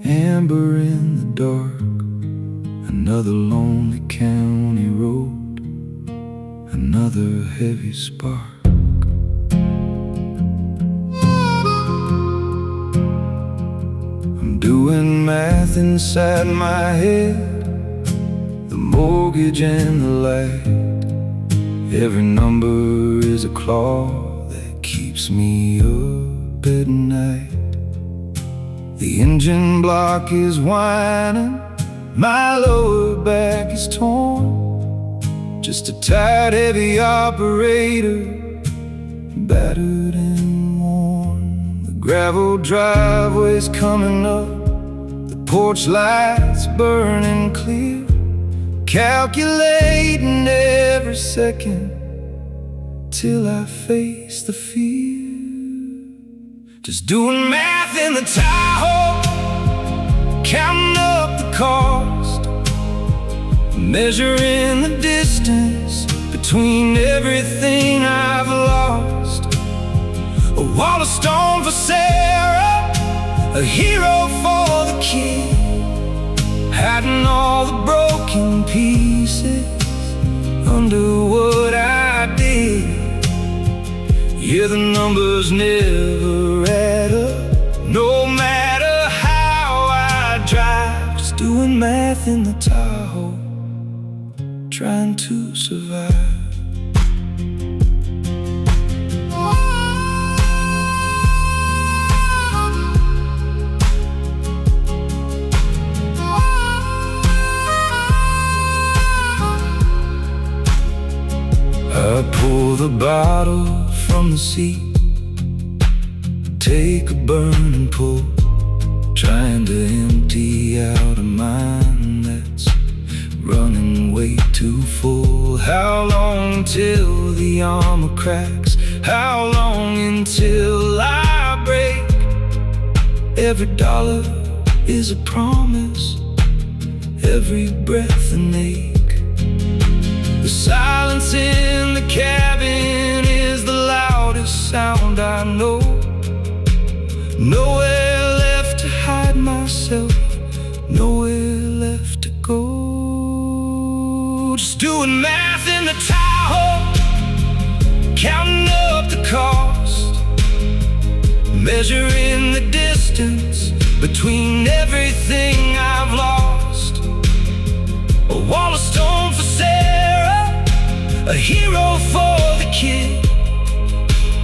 amber in the dark. Another lonely county road, another heavy spark. Doing math inside my head, the mortgage and the light. Every number is a claw that keeps me up at night. The engine block is whining, my lower back is torn. Just a tired, heavy operator, battered and worn. The gravel driveway's coming up, porch lights burning clear, calculating every second till I face the fear. Just doing math in the Tahoe, counting up the cost, measuring the distance between everything I've lost. A wall of stone for Sarah, a hero for the kid, hiding all the broken pieces under what I did. Yeah, the numbers never add up, no matter how I drive. Just doing math in the Tahoe, trying to survive. I pull the bottle from the seat, take a burning pull, trying to empty out a mind that's running way too full. How long till the armor cracks? How long until I break? Every dollar is a promise, every breath an ache. The silence in the cabin is the loudest sound I know. Nowhere left to hide myself, nowhere left to go. Just doing math in the Tahoe, counting up the cost, measuring the distance between everything I've lost. A wall of stone for Sarah, a hero for the kid,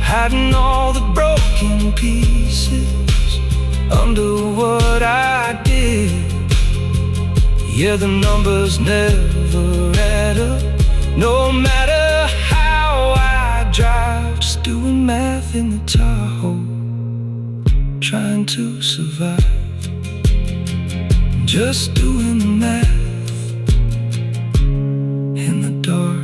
hiding all the broken pieces under what I did. Yeah, the numbers never add up, no matter how I drive. Just doing math in the Tahoe, trying to survive. Just doing the math in the dark.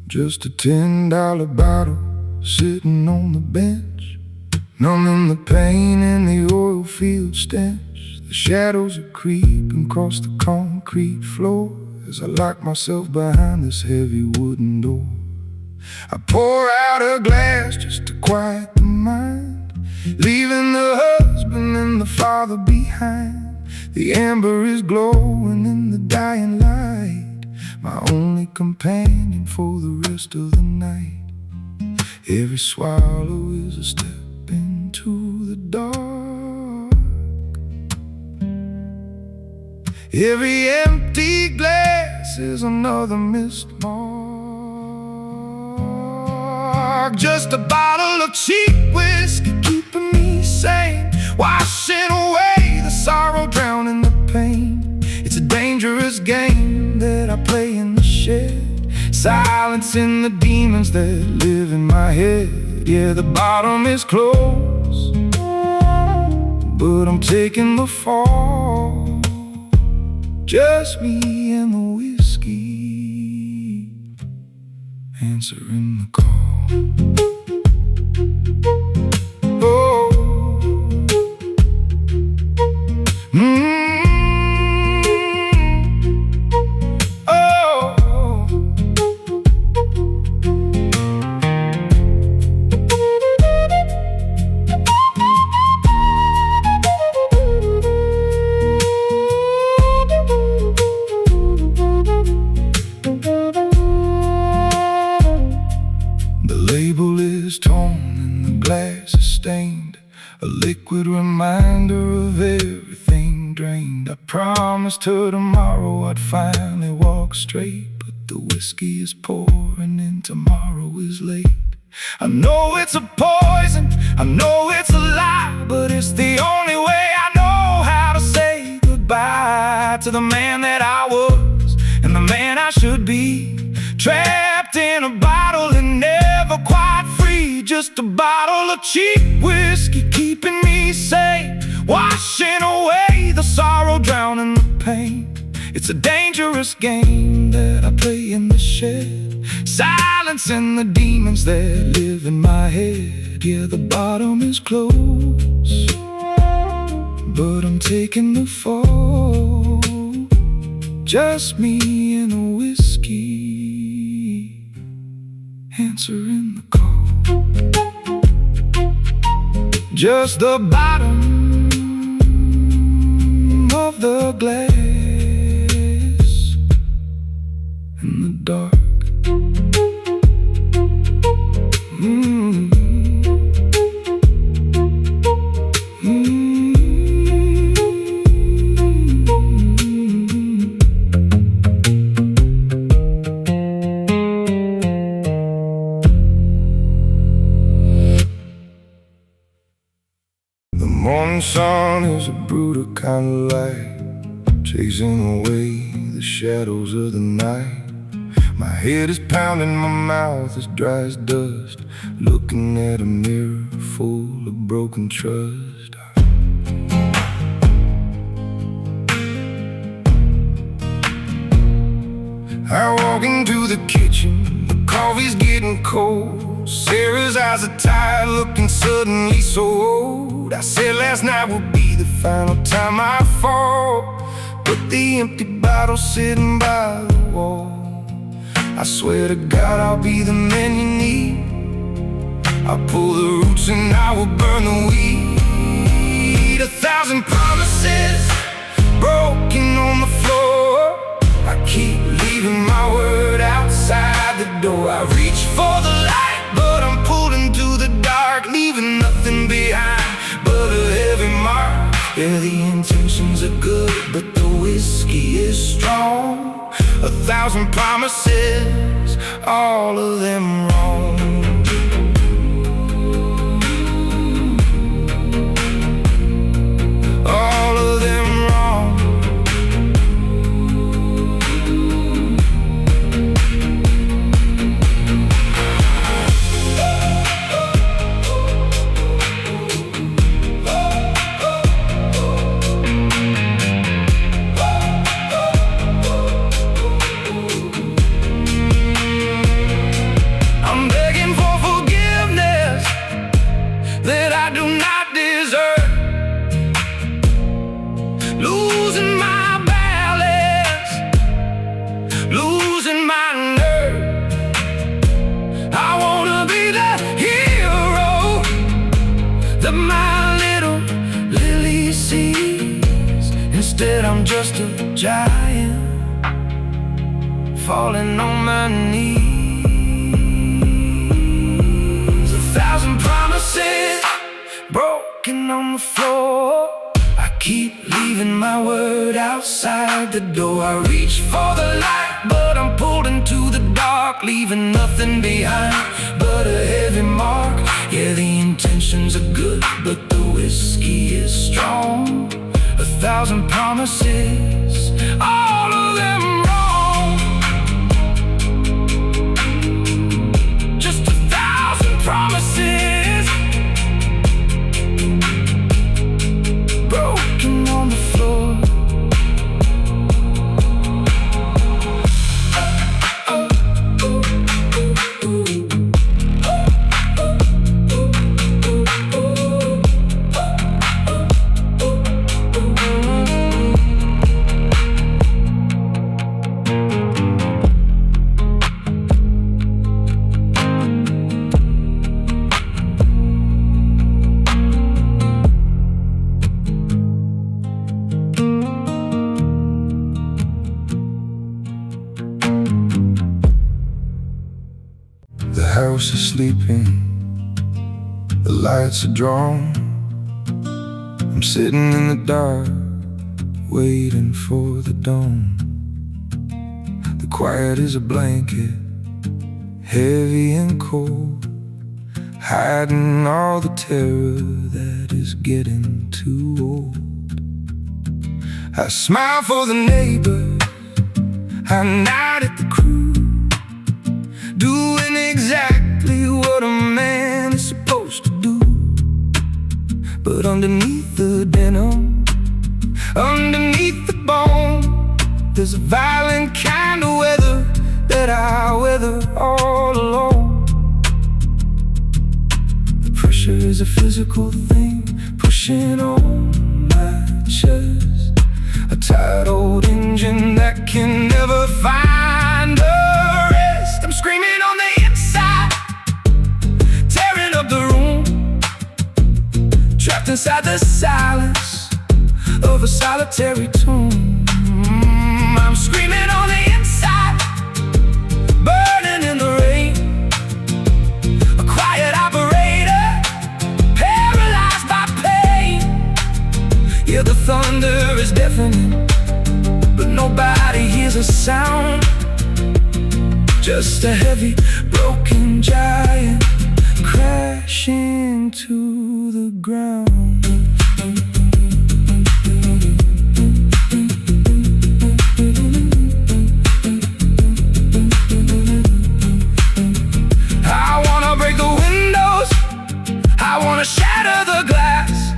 Just a $10 bottle sitting on the bench, numbing the pain in the oil field stench. The shadows are creeping across the concrete floor as I lock myself behind this heavy wooden door. I pour out a glass just to quiet the mind, leaving the husband and the father behind. The amber is glowing in the dying light, my only companion for the rest of the night. Every swallow is a step into the dark. Every empty glass is another missed mark. Just a bottle of cheap whiskey keeping me sane, washing away the sorrow, drowning the pain. It's a dangerous game that I play in the shed, silencing the demons that live in my head. Yeah, the bottom is closed, but I'm taking the fall. Just me and the whiskey, answering the call. Oh, a liquid reminder of everything drained. I promised her tomorrow I'd finally walk straight, but the whiskey is pouring and tomorrow is late. I know it's a poison, I know it's a lie, but it's the only way I know how to say goodbye to the man that I was and the man I should be. Trapped in a bottle and never quite free. Just a bottle of cheap whiskey keeping me sane, washing away the sorrow, drowning the pain. It's a dangerous game that I play in the shed, silencing the demons that live in my head. Yeah, the bottom is closed, but I'm taking the fall. Just me and a whiskey, answering the call. Just the bottom of the glass in the dark. The morning sun is a brutal kind of light, chasing away the shadows of the night. My head is pounding, my mouth is dry as dust, looking at a mirror full of broken trust. I walk into the kitchen, the coffee's getting cold. Sarah's eyes are tired, looking suddenly so old. I said last night will be the final time I fall, but the empty bottle sitting by the wall. I swear to God I'll be the man you need. I'll pull the roots and I will burn the weed. 1,000 promises broken on the floor. I keep leaving my word outside the door. I reach for the light, but I'm pulled into the dark, leaving nothing behind but a heavy mark. Yeah, the intentions are good, but the whiskey is strong. 1,000 promises, all of them wrong. All of them wrong. I'm begging for forgiveness that I do not deserve. Losing my balance, losing my nerve. I wanna be the hero that my little lily sees. Instead I'm just a giant falling on my knees. 1,000 promises broken on the floor. I keep leaving my word outside the door. I reach for the light, but I'm pulled into the dark, leaving nothing behind but a heavy mark. Yeah, the intentions are good, but the whiskey is strong. 1,000 promises, all of them wrong. Just 1,000 promises broken on the floor. The house is sleeping, the lights are drawn. I'm sitting in the dark, waiting for the dawn. The quiet is a blanket, heavy and cold, hiding all the terror that is getting too old. I smile for the neighbors, I nod at the crew, doing exactly what a man is supposed to do. But underneath the denim, underneath the bone, there's a violent kind of weather that I weather all alone. The pressure is a physical thing, pushing on my chest, a tired old engine that can never find a rest. I'm screaming on the inside, tearing up the room, trapped inside the silence of a solitary tomb. I'm screaming on the inside, burning in the rain, a quiet operator, paralyzed by pain. Yeah, the thunder is deafening, but nobody hears a sound. Just a heavy, broken giant crashing to the ground. I wanna break the windows, I wanna shatter the glass,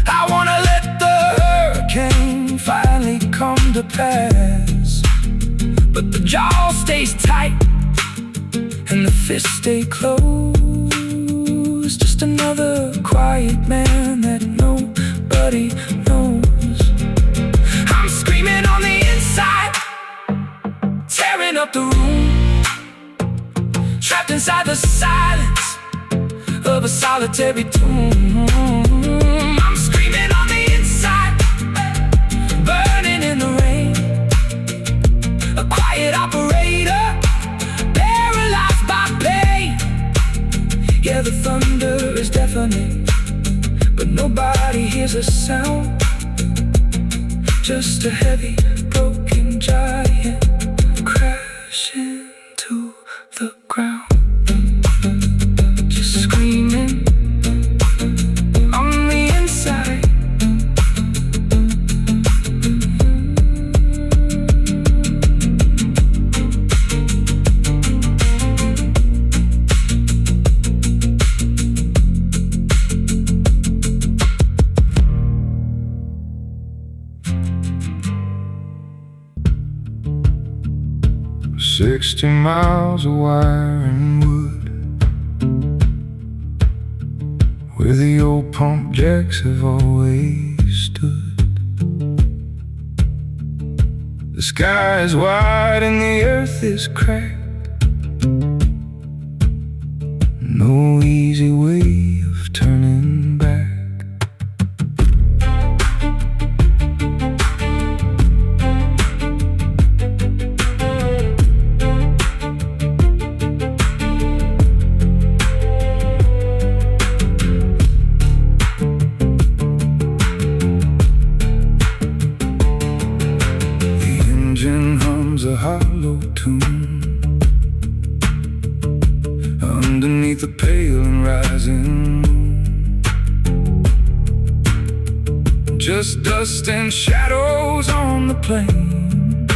I wanna let the hurricane finally come to pass. but the jaw stays tight and the fists stay closed. Just another quiet man that nobody knows. I'm screaming on the inside, tearing up the room, trapped inside the silence of a solitary tomb. I'm screaming on the inside, burning in the rain, a quiet operator, paralyzed by pain. Yeah, the thunder is deafening, but nobody hears a sound. Just a heavy, broken giant crashing to the ground. Just screaming on the inside. 60 miles of wire and wood, where the old pump jacks have always stood. The sky is wide and the earth is cracked. No easy way of turning back. A hollow tune underneath the pale and rising moon. Just dust and shadows on the plain,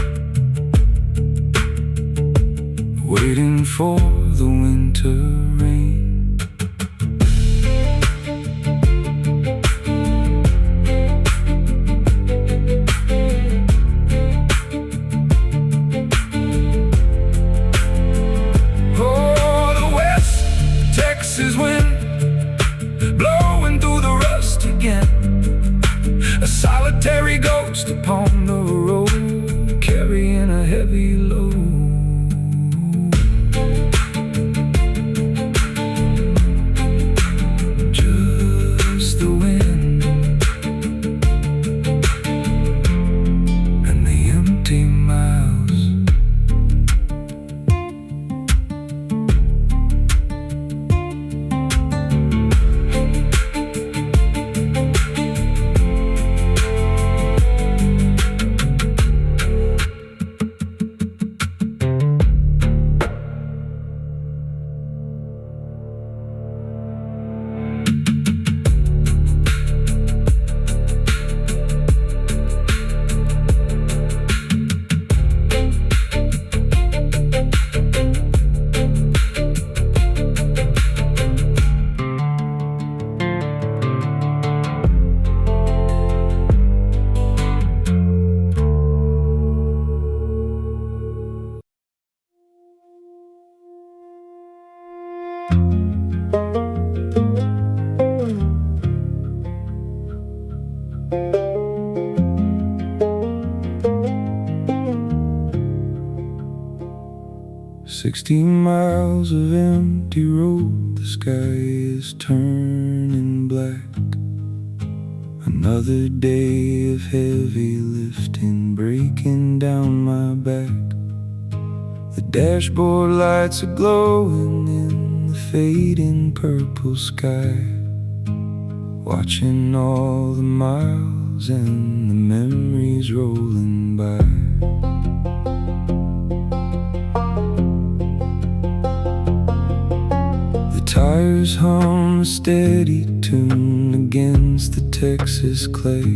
waiting for the winter rain. Texas wind blowing through the rust again, a solitary ghost upon the road, carrying a heavy load. Just the wind and the empty miles. "60 miles of empty road, the sky is turning black. Another day of heavy lifting, breaking down my back. The dashboard lights are glowing in the fading purple sky, watching all the miles and the memories rolling by. Tires hum a steady tune against the Texas clay,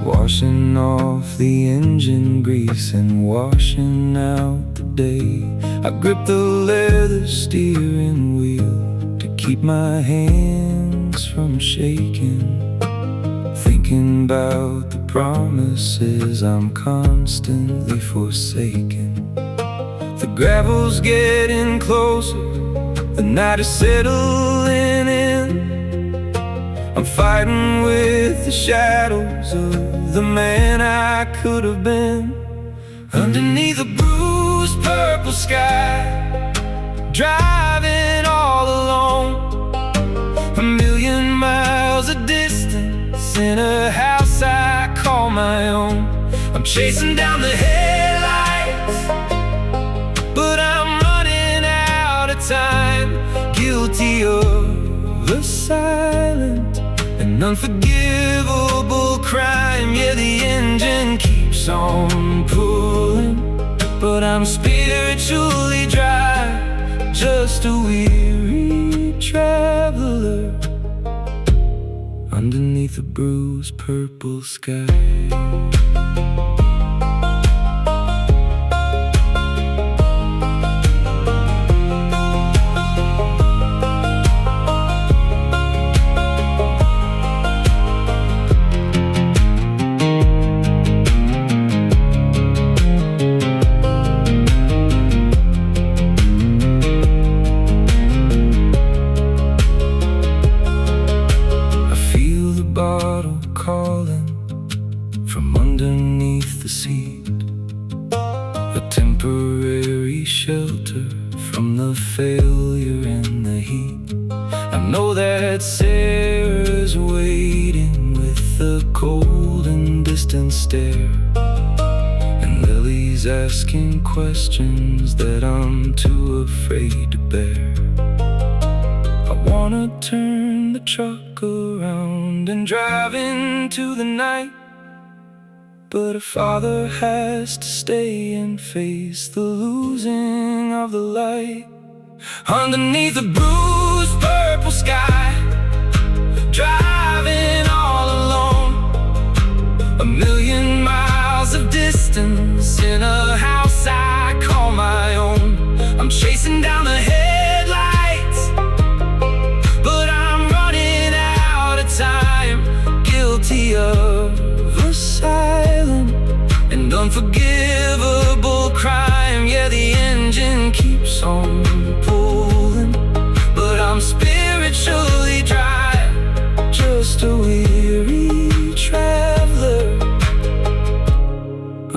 washing off the engine grease and washing out the day. I grip the leather steering wheel to keep my hands from shaking, thinking thinking about the promises I'm constantly forsaking. The gravel's getting closer, the night is settling in. I'm fighting with the shadows of the man I could have been. Underneath a bruised purple sky, driving all alone, 1,000,000 miles of distance in a house I call my own. I'm chasing down the headlights, but I'm running out of time. Guilty of a silent and unforgivable crime. Yeah, the engine keeps on pulling, but I'm spiritually dry, just a weary traveler underneath a bruised purple sky. Shelter from the failure and the heat. I know that Sarah's waiting with a cold and distant stare, and Lily's asking questions that I'm too afraid to bear. I wanna turn the truck around and drive into the night, but a father has to stay and face the losing of the light. Underneath a bruised purple sky, driving all alone, 1,000,000 miles of distance in a house I call my own. I'm chasing down the headlights, but I'm running out of time. Guilty of a silent and unforgivable crime. Yeah, the engine keeps on pulling, but I'm spiritually dry, just a weary traveler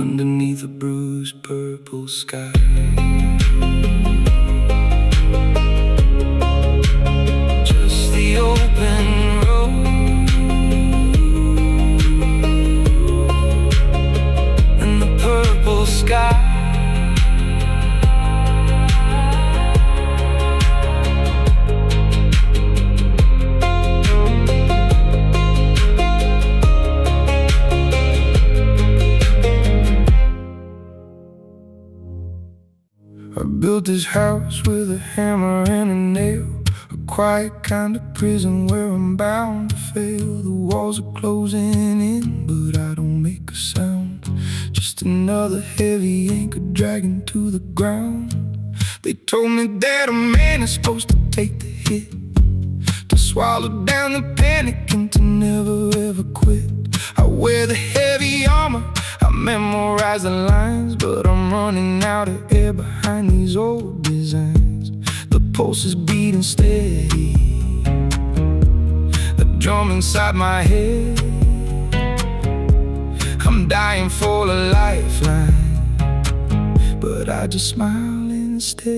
underneath a bruised purple sky. Just the open road and the purple sky. I built this house with a hammer and a nail, a quiet kind of prison where I'm bound to fail. The walls are closing in, but I don't make a sound. Just another heavy anchor dragging to the ground. They told me that a man is supposed to take the hit, to swallow down the panic and to never ever quit. I wear the heavy armor, I memorize the lines, but I'm running out of air behind these old designs. The pulse is beating steady, the drum inside my head. I'm dying for a lifeline, but I just smile instead.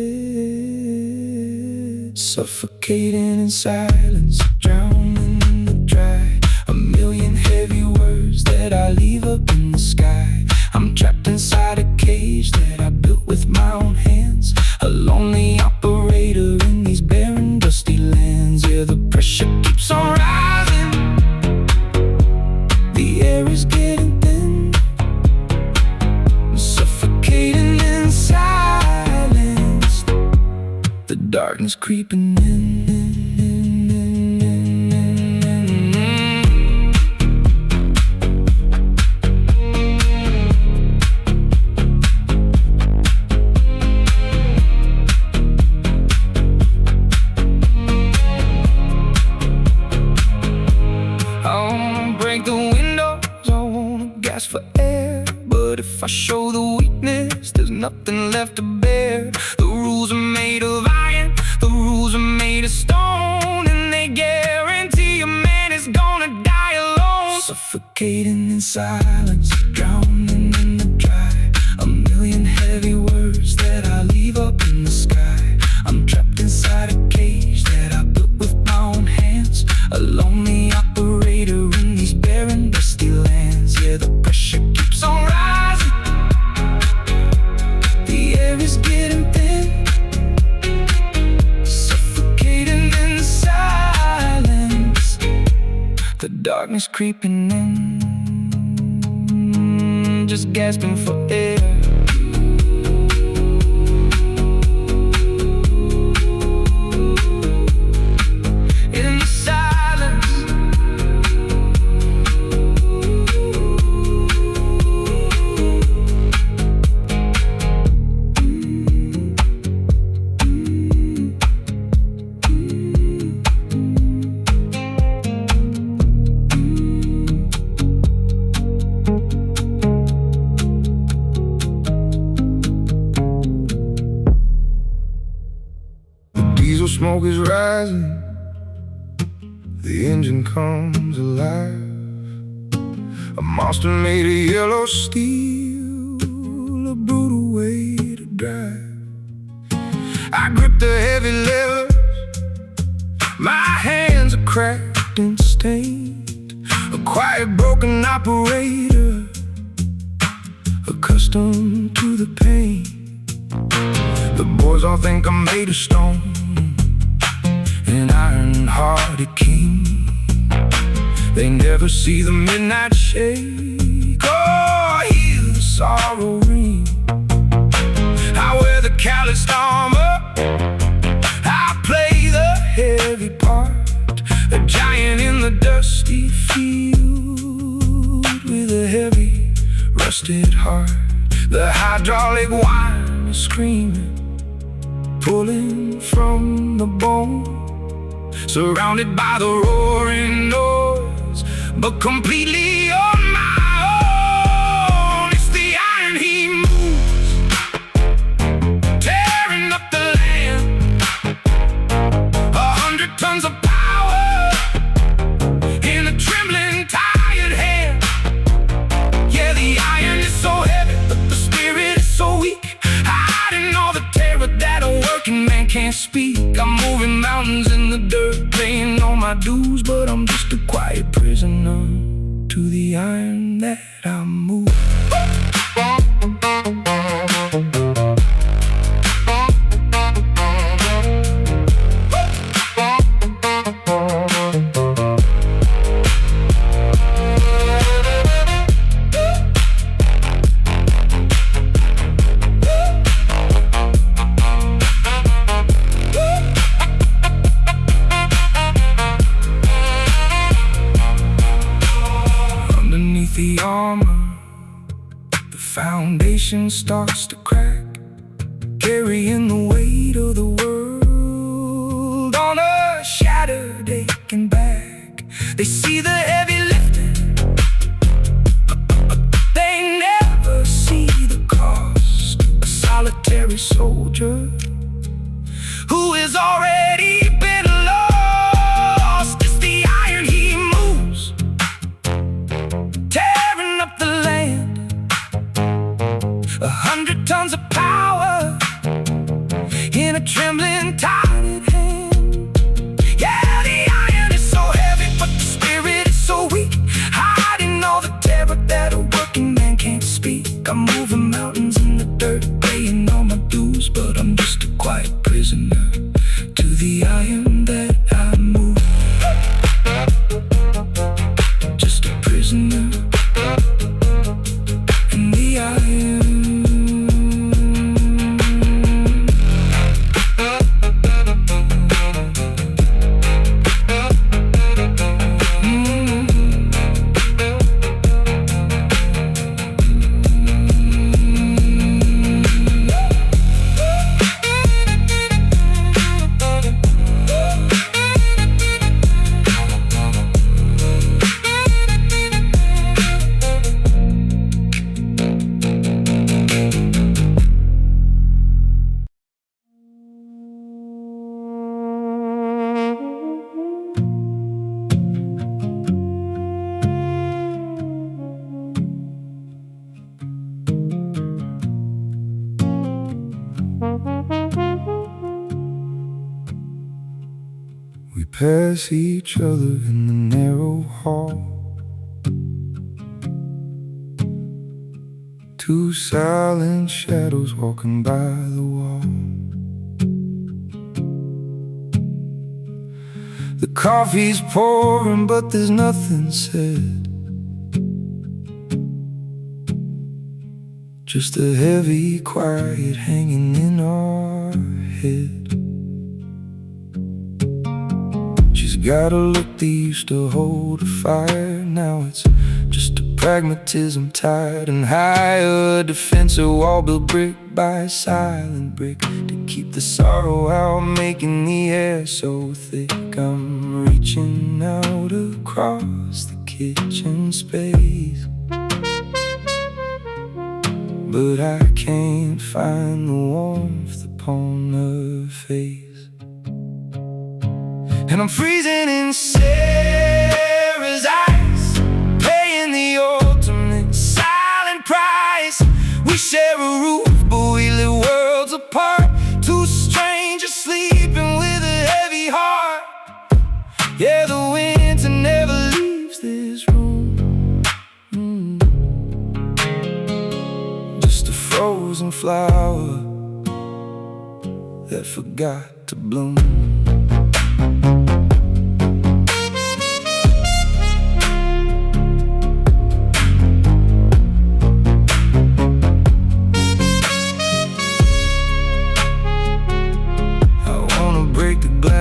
Suffocating in silence, drowning in the dry. 1,000,000 heavy words that I leave up in the sky. I'm trapped inside a cage that I built with my own hands, a lonely operator in these barren, dusty lands. Yeah, the pressure keeps on rising, the air is getting thin, I'm suffocating in silence, the darkness creeping in. Break the window if I show the weakness, there's nothing left to bear. The rules are made of iron, the rules are made of stone, and they guarantee a man is gonna die alone. Suffocating in silence, drowning in the dry. A million heavy words that I leave up in the sky. I'm trapped inside a cage that I built with my own hands. A lonely operator in these barren, dusty lands. Yeah, the pressure keeps on rising. The air is getting thin, suffocating in silence. The darkness creeping in, just gasping for air. Smoke is rising, the engine comes alive. A monster made of yellow steel, a brutal way to drive. I grip the heavy levers, my hands are cracked and stained. A quiet, broken operator, accustomed to the pain. The boys all think I'm made of stone, an iron-hearted king. They never see the midnight shake or hear the sorrow ring. I wear the calloused armor, I play the heavy part, a giant in the dusty field with a heavy, rusted heart. The hydraulic whine is screaming, pulling from the bone. Surrounded by the roaring noise, but completely on my own. It's the iron he moves, tearing up the land. 100 tons of power in a trembling, tired hand. Yeah, the iron is so heavy, but the spirit is so weak, hiding all the terror that a working man can't speak. I'm moving mountains in the dirt, paying all my dues, but I'm just a quiet prisoner to the iron that I move. The armor, the foundation starts to crack, carrying the weight of the world on a shattered, aching back. They see the heavy lifting, they never see the cost. A solitary soldier who has already been lost. It's the iron he moves, tearing up the land. 100 tons of power in a trembling, tired hand. Yeah, the iron is so heavy, but the spirit is so weak, hiding all the terror that a working man can't speak. I'm moving mountains in the dirt, paying all my dues, but I'm just a quiet prisoner to the iron that I move. Just a prisoner in the iron. pass each other in the narrow hall. Two silent shadows walking by the wall. The coffee's pouring, but there's nothing said. Just a heavy quiet hanging in our head. She's got a look that used to hold a fire. Now it's just a pragmatism tired and higher. A defensive wall built brick by a silent brick to keep the sorrow out, making the air so thick. I'm reaching out across the kitchen space, but I can't find the warmth upon her face. And I'm freezing in Sarah's eyes, paying the ultimate silent price. We share a roof, but we live worlds apart. Two strangers sleeping with a heavy heart. Yeah, the winter never leaves this room. Just a frozen flower that forgot to bloom.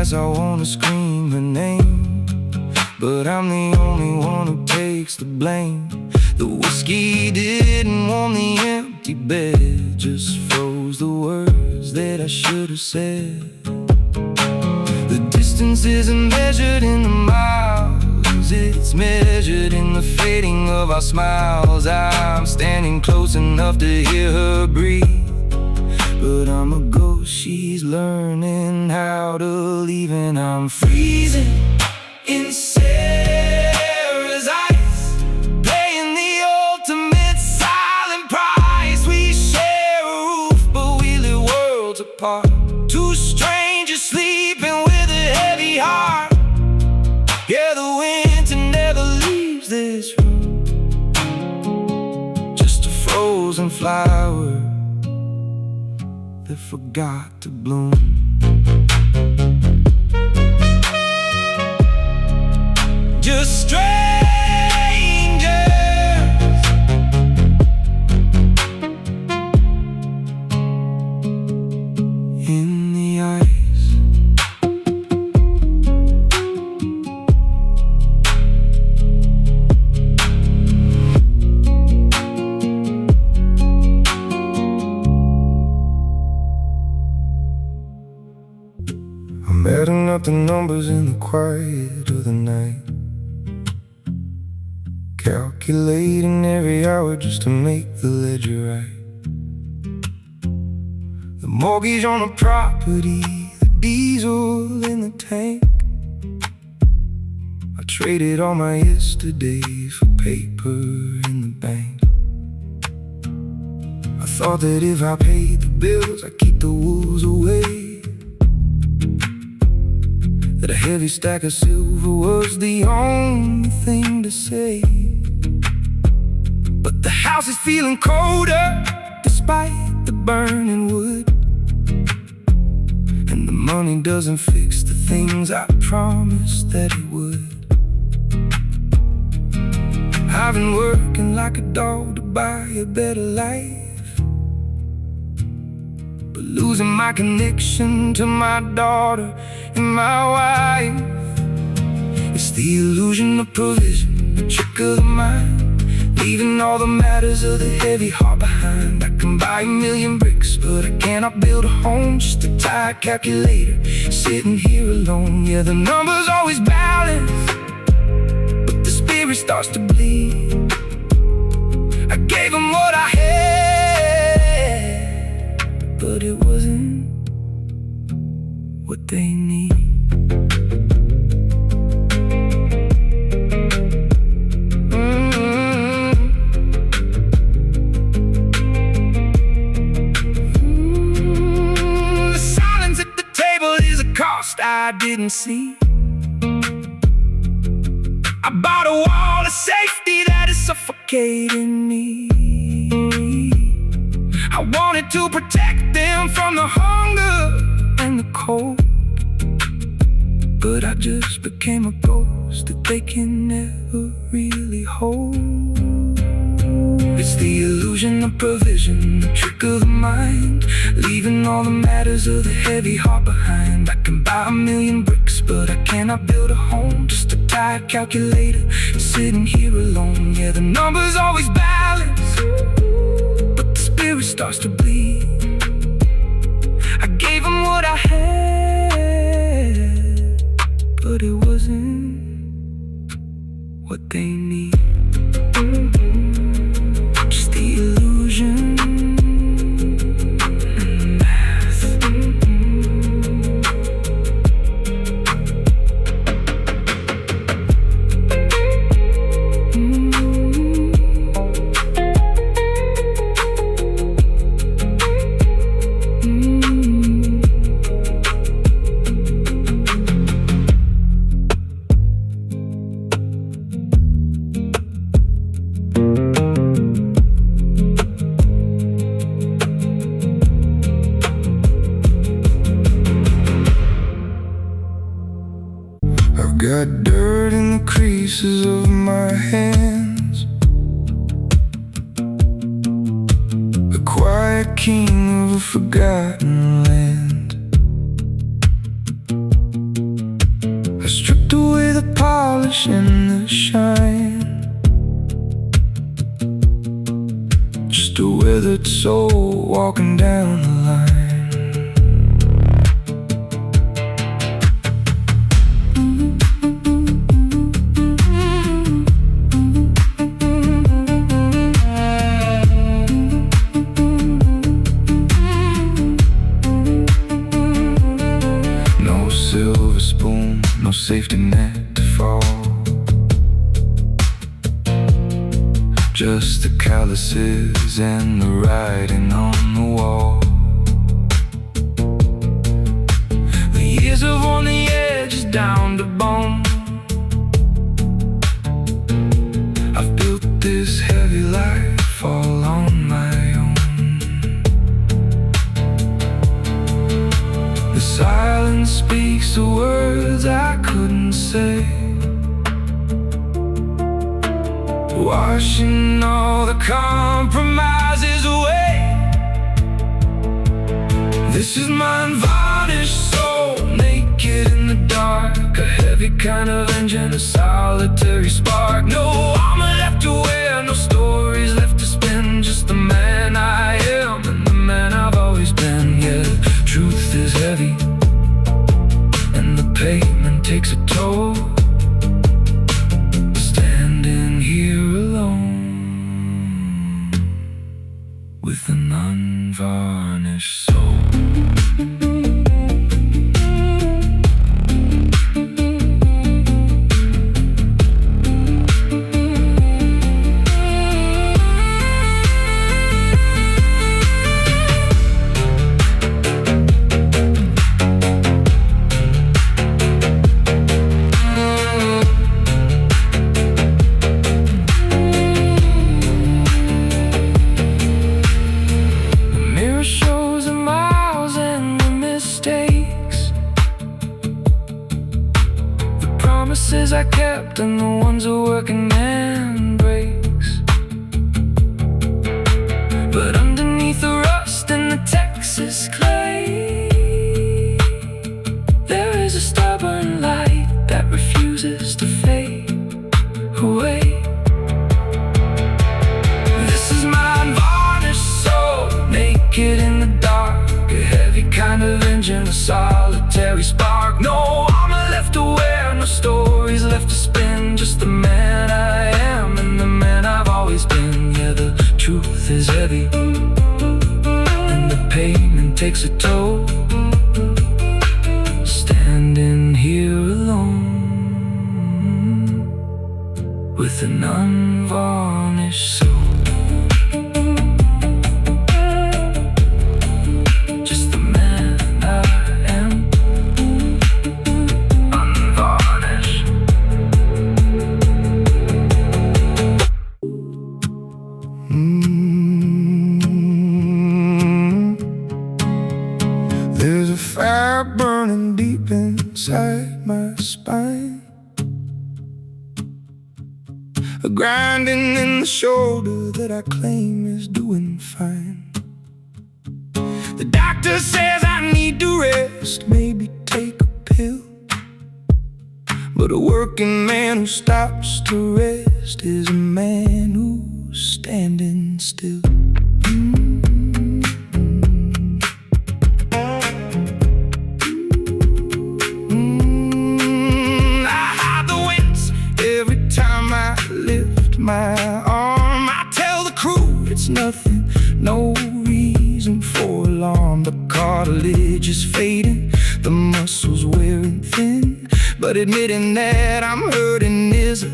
I wanna scream her name, but I'm the only one who takes the blame. The whiskey didn't warm the empty bed, just froze the words that I should have said. The distance isn't measured in the miles, it's measured in the fading of our smiles. I'm standing close enough to hear her breathe, but I'm a ghost, she's learning how to leave. And I'm freezing in Sarah's eyes, paying the ultimate silent price. We share a roof, but we live worlds apart. Two strangers sleeping with a heavy heart. Yeah, the winter never leaves this room. Just a frozen flower that forgot to bloom. Just strangers in the ice. I'm adding up the numbers in the quiet of the night, calculating every hour just to make the ledger right. The mortgage on the property, the diesel in the tank. I traded all my yesterdays for paper in the bank. I thought that if I paid the bills, I'd keep the wolves away, that a heavy stack of silver was the only thing to say. But the house is feeling colder despite the burning wood, and the money doesn't fix the things I promised that it would. I've been working like a dog to buy a better life, but losing my connection to my daughter and my wife. It's the illusion of provision, the trick of the mind, leaving all the matters of the heavy heart behind. I can buy 1,000,000 bricks, but I cannot build a home. Just a tired calculator, sitting here alone. Yeah, the numbers always balance, but the spirit starts to bleed. I gave them what I had, but it wasn't what they need. The silence at the table is a cost I didn't see. wall of safety that is suffocating me. I wanted to protect them from the hunger and the cold, but I just became a ghost that they can never really hold. It's the illusion of provision, the trick of the mind, leaving all the matters of the heavy heart behind. I can buy 1,000,000 bricks, but I cannot build a home. Just a tired calculator, sitting here alone. Yeah, the numbers always balance, but the spirit starts to bleed. I gave them what I had, but it wasn't what they need. Just the illusion and the math. Got dirt in the creases of my hands, a quiet king of a forgotten land. I stripped away the polish and the shine, just a withered soul walking down the line. No safety net to fall, just the calluses and the writing on the wall. The years have worn the edges down to bone. I've built this heavy life all on my own. The silence speaks the words I couldn't say, washing all the compromises away. This is my unvarnished soul, naked in the dark, a heavy kind of engine, a solitary spark. No armor left to wear, no stories left to spin, just the man I am and the man I've always been. Yeah, truth is heavy and the pavement takes a toll, standing here alone with an unvarnished soul. I kept and the ones a working man breaks, but underneath the rust and the Texas clay, there is a stubborn light that refuses to fade away. This is my unvarnished soul, naked in the dark, a heavy kind of engine, a solitary spark. No armor left to wear, no stories left to spin, just the man I am and the man I've always been. Yeah, the truth is heavy and the pavement takes a toll, standing here alone with an unvarnished soul. inside my spine, a grinding in the shoulder that I claim is doing fine. The doctor says I need to rest, maybe take a pill, but a working man who stops to rest is a man who's standing still. My arm, I tell the crew it's nothing, no reason for alarm. The cartilage is fading, the muscles wearing thin, but admitting that I'm hurting is a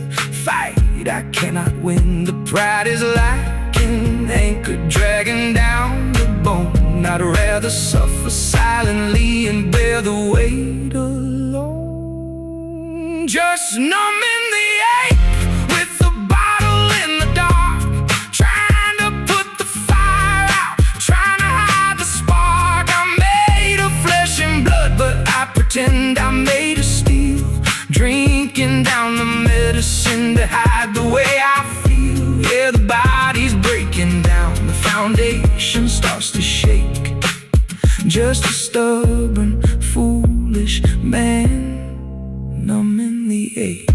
fight I cannot win. The pride is like an anchor dragging down the bone. I'd rather suffer silently and bear the weight alone. Just numbing the ache with the bottle in the dark, trying to put the fire out, trying to hide the spark. I'm made of flesh and blood, but I pretend I'm made of steel, drinking down the medicine to hide the way I feel. Yeah, the body's breaking down, the foundation starts to shake. Just a stubborn, foolish man, numbing the ache.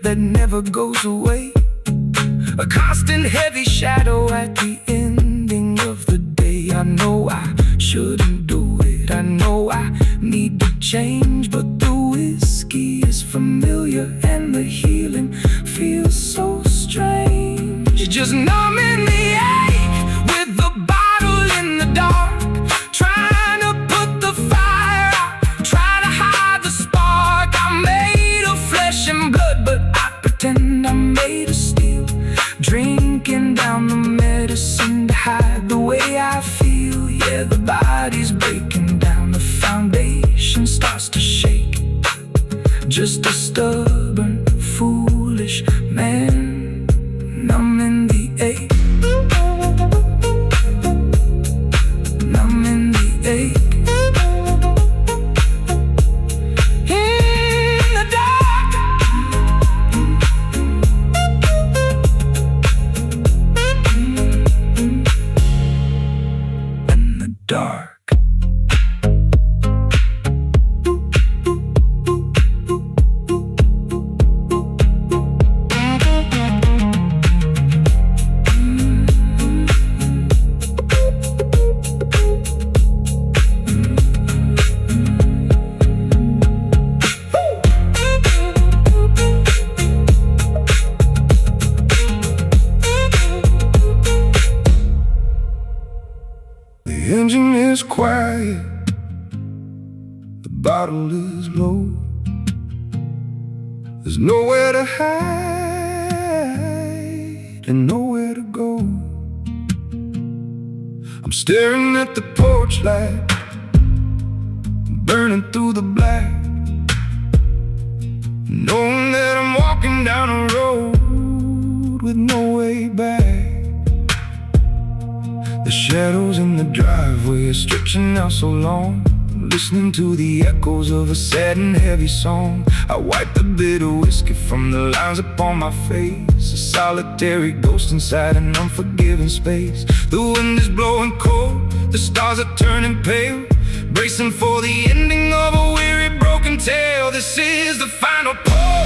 That never goes away, a constant heavy shadow at the ending of the day. I know I shouldn't do it, I know I need to change, but the whiskey is familiar and the healing feels so strange. Just numbing the ache with the bottle in the dark, trying to put the fire out, trying to hide the spark. I'm made of flesh and blood, but pretend I'm made of steel, drinking down the medicine to hide the way I feel. Yeah, the body's breaking down, the foundation starts to shake. Just a stubborn, foolish man, numbing the ache, numbing the ache. Dark. The engine is quiet, the bottle is low. There's nowhere to hide and nowhere to go. I'm staring at the porch light, burning through the black, knowing that I'm walking down a road with no way back. The shadows in the driveway are stretching out so long, listening to the echoes of a sad and heavy song. I wipe the bitter whiskey from the lines upon my face, a solitary ghost inside an unforgiving space. The wind is blowing cold, the stars are turning pale, bracing for the ending of a weary broken tale. This is the final pull,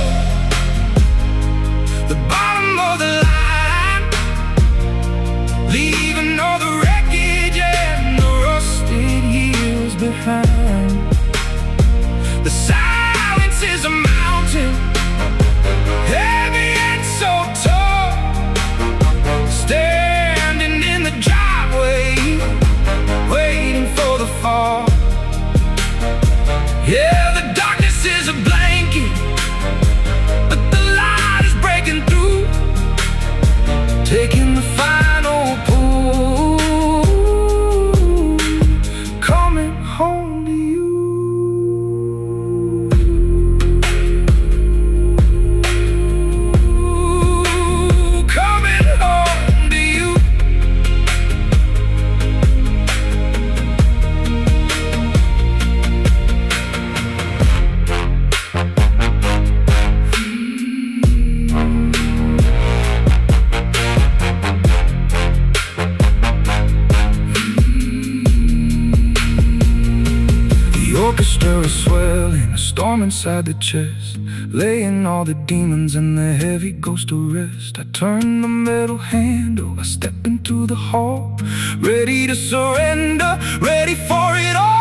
the bottom of the line, leaving all the wreckage and the rusted heels behind. The silence is a mountain, heavy and so tall, standing in the driveway, waiting for the fall. Yeah, the darkness is a blanket, but the light is breaking through, taking the final pull. inside the chest, laying all the demons and the heavy ghost to rest. I turn the metal handle, I step into the hall, ready to surrender, ready for it all.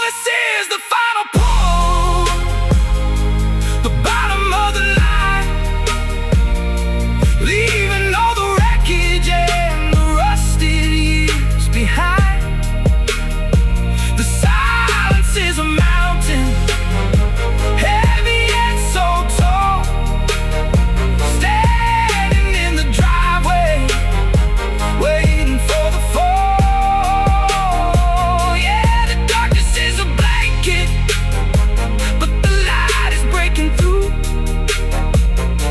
This is the final pull, the bottom of the line, leaving all the wreckage and the rusted years behind. The silence is a mountain, heavy and so tall, standing in the driveway, waiting for the fall. Yeah, the darkness is a blanket, but the light is breaking through,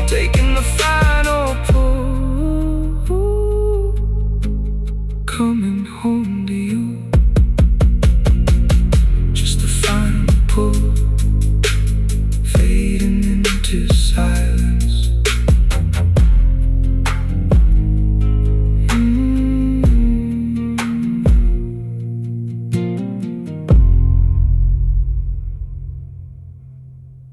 taking the final pull, coming home to you.